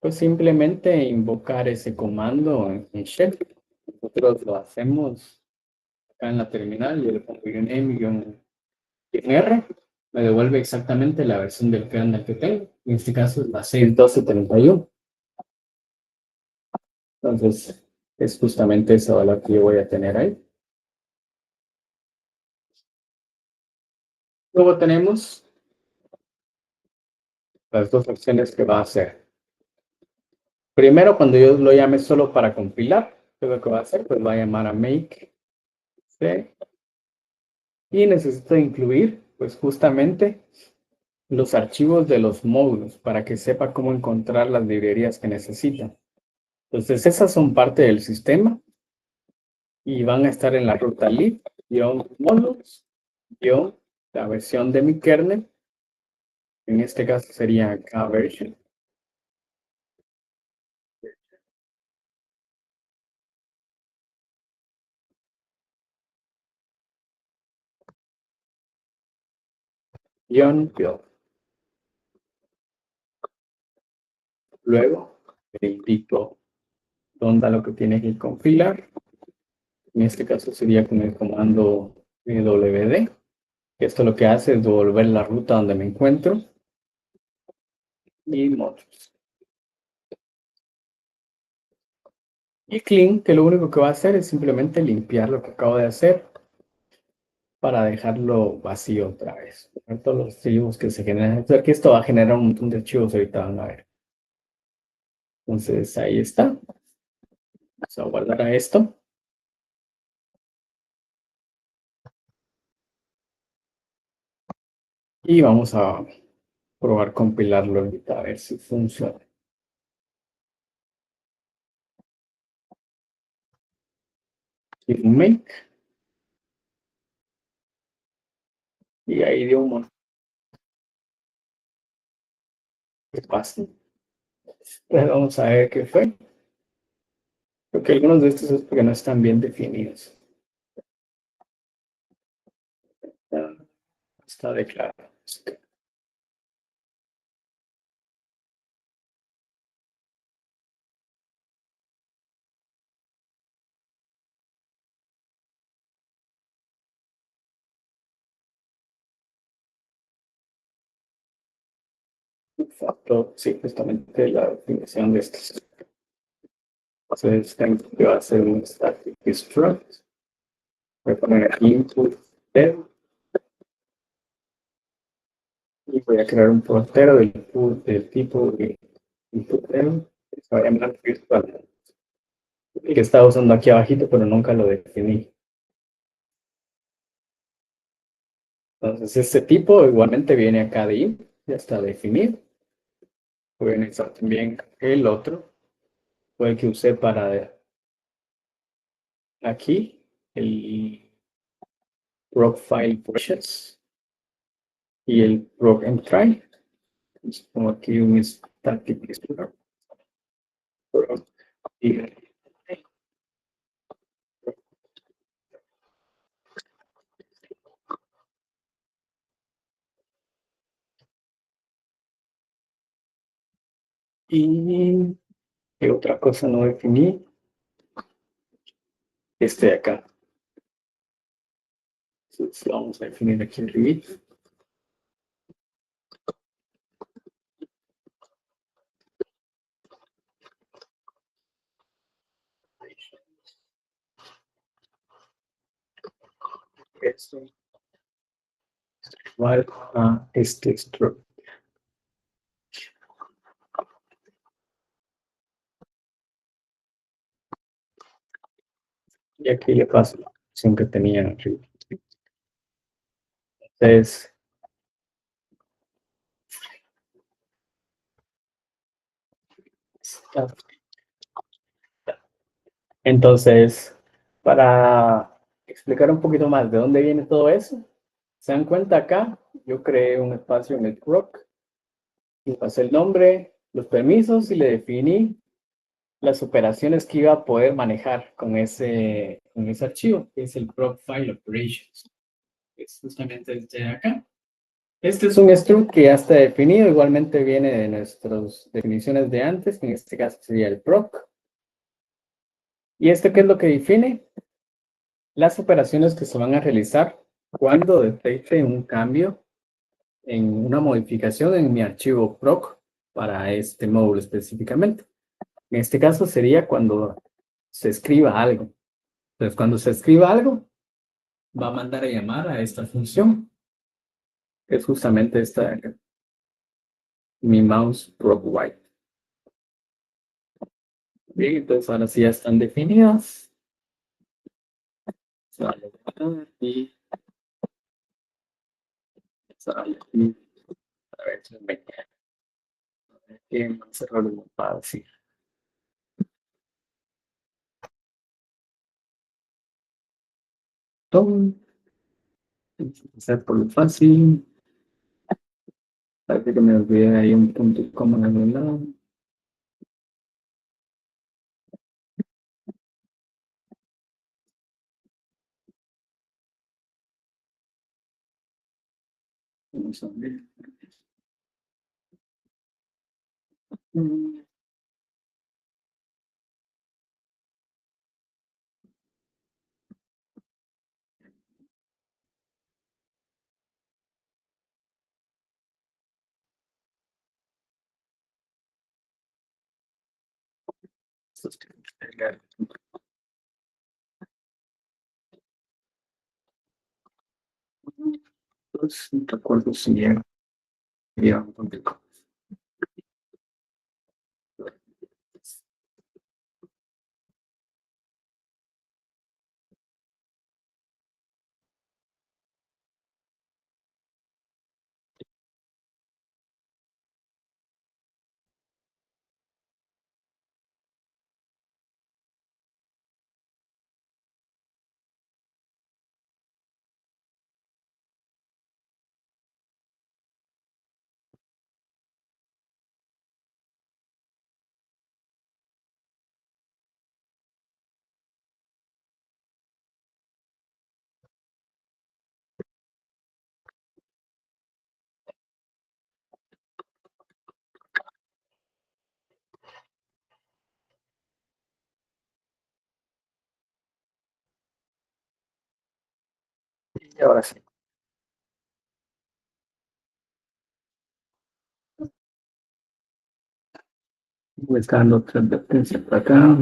Pues simplemente invocar ese comando en shell. Nosotros lo hacemos acá en la terminal, yo le pongo uname-r, me devuelve exactamente la versión del kernel que tengo. En este caso es la 6.12.31. Entonces, es justamente esa valor que yo voy a tener ahí. Luego tenemos las dos opciones que va a hacer. Primero, cuando yo lo llame solo para compilar, ¿qué es lo que va a hacer? Pues va a llamar a make c y necesito incluir, pues justamente, los archivos de los módulos para que sepa cómo encontrar las librerías que necesita. Entonces, esas son parte del sistema y van a estar en la ruta lib-modules, la versión de mi kernel. En este caso sería kversion. Build. Luego le indico dónde lo que tiene que compilar. En este caso sería con el comando wd. Esto lo que hace es devolver la ruta donde me encuentro. Y modules. Y clean, que lo único que va a hacer es simplemente limpiar lo que acabo de hacer para dejarlo vacío otra vez. Todos los archivos que se generan. Entonces, aquí esto va a generar un montón de archivos, ahorita van a ver. Entonces, ahí está. Vamos a guardar a esto. Y vamos a probar compilarlo ahorita a ver si funciona. Y make. Y ahí dio un montón de paso. Entonces vamos a ver qué fue. Porque algunos de estos es porque no están bien definidos. Está declarado. Factor, sí, justamente la definición de estos. Entonces tengo que hacer un static struct. Voy a poner input dev y voy a crear un portero del tipo de input dev. Se va a llamar virtual. El que estaba usando aquí abajito, pero nunca lo definí. Entonces este tipo igualmente viene acá de int, ya está definido. Voy a anexar también el otro, fue el que usé para aquí, el proc file pushes y el proc entry. Pongo aquí un static explorer. Y ¿qué otra cosa no definí? Este de acá. Entonces, lo vamos a definir aquí en Revit. Esto igual a este struct. Y aquí le paso la opción que tenía en Revit. Entonces, entonces, para explicar un poquito más de dónde viene todo eso, se dan cuenta acá, yo creé un espacio en el proc, le pasé el nombre, los permisos y le definí las operaciones que iba a poder manejar con ese archivo, que es el proc file operations. Es justamente este de acá. Este es un struct que ya está definido, igualmente viene de nuestras definiciones de antes, que en este caso sería el proc. ¿Y este qué es lo que define? Las operaciones que se van a realizar cuando detecte un cambio en una modificación en mi archivo proc para este módulo específicamente. En este caso sería cuando se escriba algo. Entonces, cuando se escriba algo, va a mandar a llamar a esta función, que es justamente esta de acá, mi mouse proc white. Bien, entonces ahora sí ya están definidas. Sale aquí, sale aquí. A ver si me queda más errores no para decir. Todo. Empezar por lo fácil. Parece que me olvidé ahí un punto coma en algún lado. Vamos a ver. Pues, no recuerdo si ya un punto. Y ahora sí. Buscando otra advertencia por acá.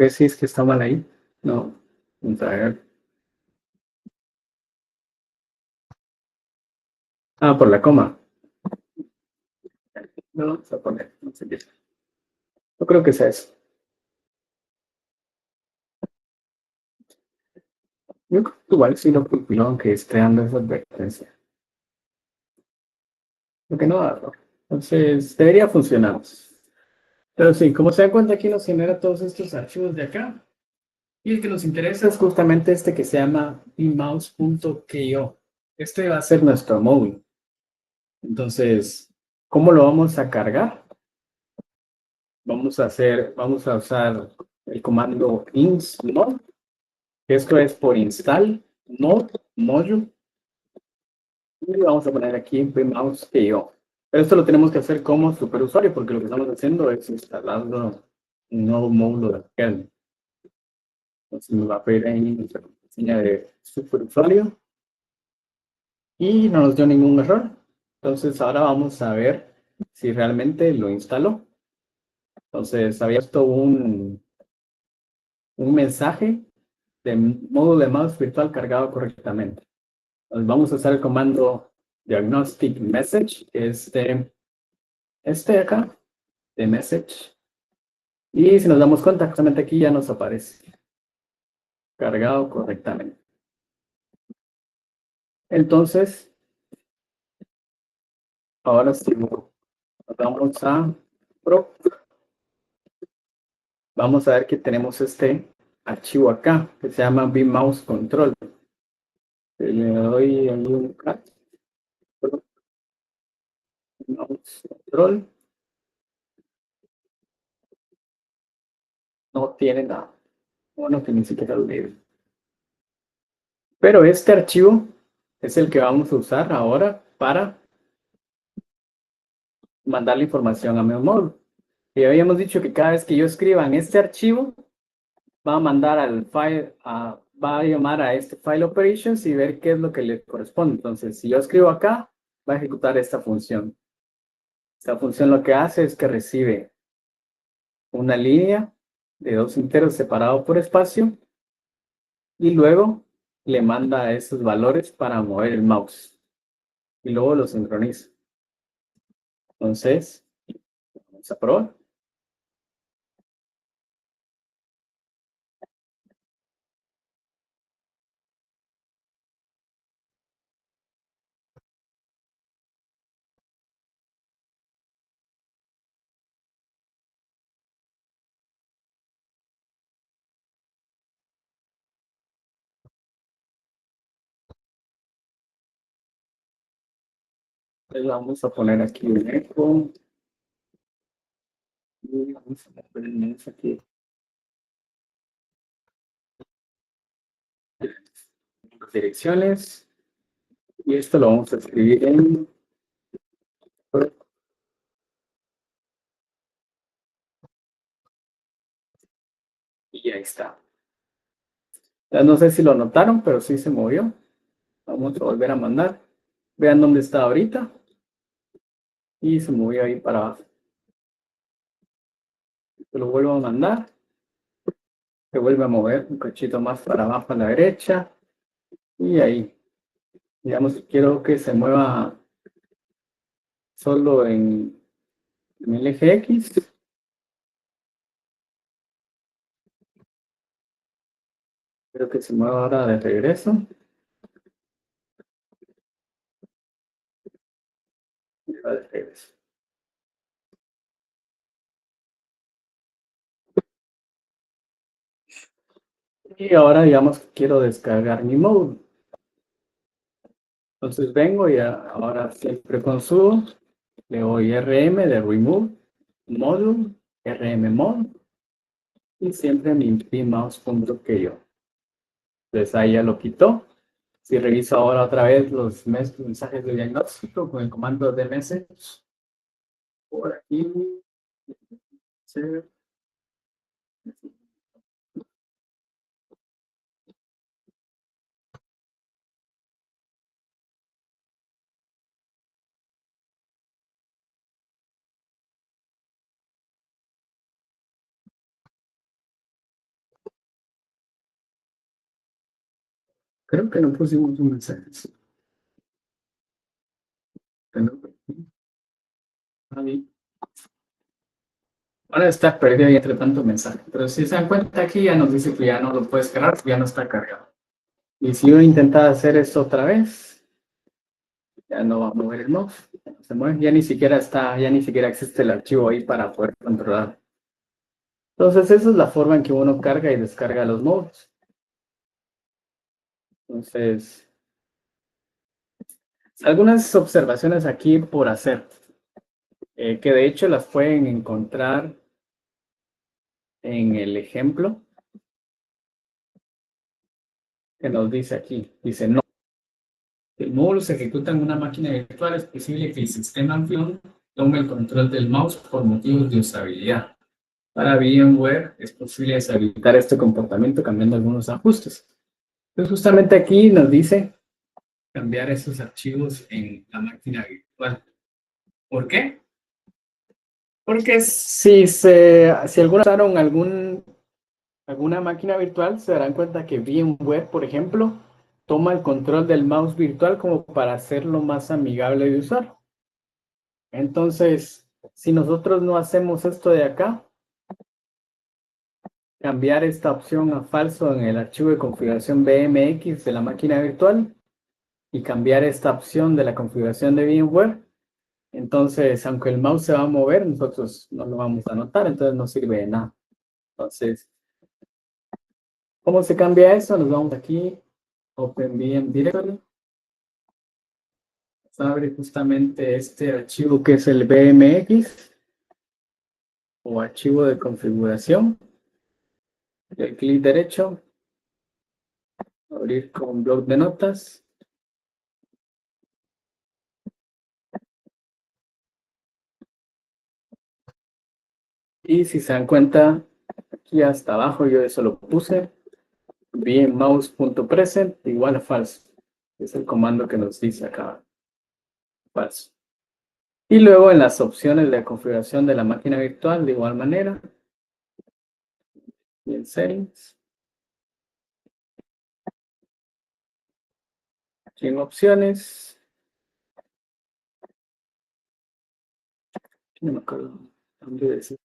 ¿Qué sí es que está mal ahí? No. Vamos a ver. Ah, por la coma. No, vamos a poner. No sé qué. Yo creo que es eso. Yo creo que igual sí lo calculó, aunque esté dando esa advertencia. Porque no da error. Entonces, debería funcionar. Pero sí, como se dan cuenta, aquí nos genera todos estos archivos de acá. Y el que nos interesa es justamente este que se llama bmouse.ko. Este va a ser nuestro móvil. Entonces, ¿cómo lo vamos a cargar? Vamos a usar el comando install. Esto es por install node module. Y vamos a poner aquí bmouse.ko. Pero esto lo tenemos que hacer como superusuario, porque lo que estamos haciendo es instalando un nuevo módulo de kernel. Entonces nos va a pedir ahí nuestra contraseña de superusuario y no nos dio ningún error. Entonces ahora vamos a ver si realmente lo instaló. Entonces había esto un mensaje de módulo de mouse virtual cargado correctamente. Entonces vamos a usar el comando diagnostic message, que es este de acá, de message. Y si nos damos cuenta, justamente aquí ya nos aparece cargado correctamente. Entonces, ahora sí, vamos a Pro. Vamos a ver que tenemos este archivo acá que se llama bmouse control. Le doy ahí un cat, mouse control. No tiene nada. Bueno, que ni siquiera lo leo. Pero este archivo es el que vamos a usar ahora para mandar la información a mi módulo. Y habíamos dicho que cada vez que yo escriba en este archivo, va a mandar al file, va a llamar a este file operations y ver qué es lo que le corresponde. Entonces, si yo escribo acá, va a ejecutar esta función. Esta función lo que hace es que recibe una línea de dos enteros separado por espacio y luego le manda esos valores para mover el mouse y luego lo sincroniza. Entonces, vamos a probar. Entonces, vamos a poner aquí un eco y vamos a poner aquí las direcciones y esto lo vamos a escribir en y ahí está. Ya no sé si lo notaron, pero sí se movió. Vamos a volver a mandar. Vean dónde está ahorita. Y se movió ahí para abajo. Se lo vuelvo a mandar. Se vuelve a mover un cachito más para abajo a la derecha. Y ahí. Digamos, quiero que se mueva solo en el eje X. Quiero que se mueva ahora de regreso. Y va de regreso. Y ahora, digamos, quiero descargar mi módulo. Entonces vengo y ahora siempre con sudo le doy RM de remove, module, RM mod y siempre mi mouse.que yo. Entonces ahí ya lo quitó. Si reviso ahora otra vez los mensajes de diagnóstico con el comando de message, por aquí, creo que no pusimos un mensaje. Ahí. Ahora está perdido ahí entre tanto mensaje. Pero si se dan cuenta aquí ya nos dice que ya no lo puedes cargar, ya no está cargado. Y si uno intenta hacer esto otra vez, ya no va a mover el mouse. Ya no se mueve, ya ni siquiera está, ya ni siquiera existe el archivo ahí para poder controlar. Entonces, esa es la forma en que uno carga y descarga los mods. Entonces, algunas observaciones aquí por hacer, que de hecho las pueden encontrar en el ejemplo que nos dice aquí. Dice, no, el módulo se ejecuta en una máquina virtual, es posible que el sistema anfitrión tome el control del mouse por motivos de usabilidad. Para VMware es posible deshabilitar este comportamiento cambiando algunos ajustes. Entonces, justamente aquí nos dice cambiar esos archivos en la máquina virtual. ¿Por qué? Porque si algunos usaron alguna máquina virtual, se darán cuenta que VMware, por ejemplo, toma el control del mouse virtual como para hacerlo más amigable de usar. Entonces, si nosotros no hacemos esto de acá, cambiar esta opción a falso en el archivo de configuración BMX de la máquina virtual y cambiar esta opción de la configuración de VMware, entonces, aunque el mouse se va a mover, nosotros no lo vamos a notar, entonces no sirve de nada. Entonces, ¿cómo se cambia eso? Nos vamos aquí, OpenVM Directory. Vamos a abrir justamente este archivo que es el BMX o archivo de configuración. El clic derecho, abrir con bloc de notas. Y si se dan cuenta, aquí hasta abajo yo eso lo puse. Bien mouse.present igual a falso. Es el comando que nos dice acá. Falso. Y luego en las opciones de configuración de la máquina virtual, de igual manera. Y en settings. Aquí en opciones. No me acuerdo dónde decir.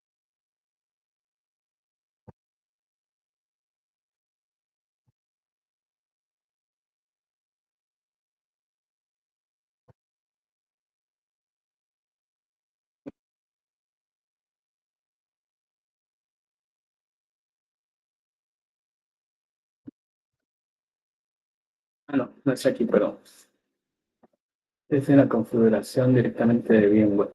Ah, no, no es aquí, perdón. Es en la configuración directamente de VMware.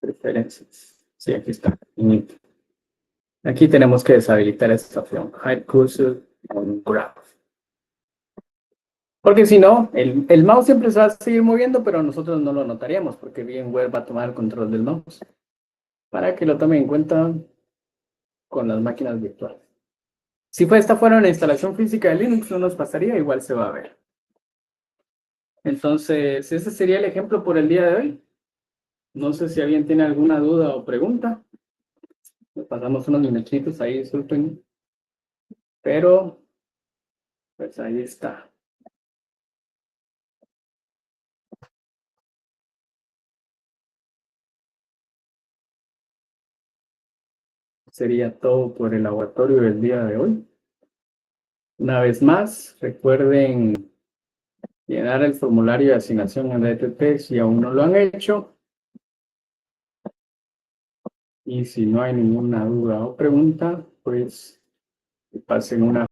Preferencias. Sí, aquí está. Aquí tenemos que deshabilitar esta opción. Hide cursor on graph. Porque si no, el mouse siempre se va a seguir moviendo, pero nosotros no lo notaríamos porque VMware va a tomar el control del mouse. Para que lo tomen en cuenta con las máquinas virtuales. Si esta fuera una instalación física de Linux, no nos pasaría, igual se va a ver. Entonces, ese sería el ejemplo por el día de hoy. No sé si alguien tiene alguna duda o pregunta. Nos pasamos unos minutitos ahí, disculpen. Pero, pues ahí está. Sería todo por el laboratorio del día de hoy. Una vez más, recuerden llenar el formulario de asignación en la ETT si aún no lo han hecho. Y si no hay ninguna duda o pregunta, pues pasen una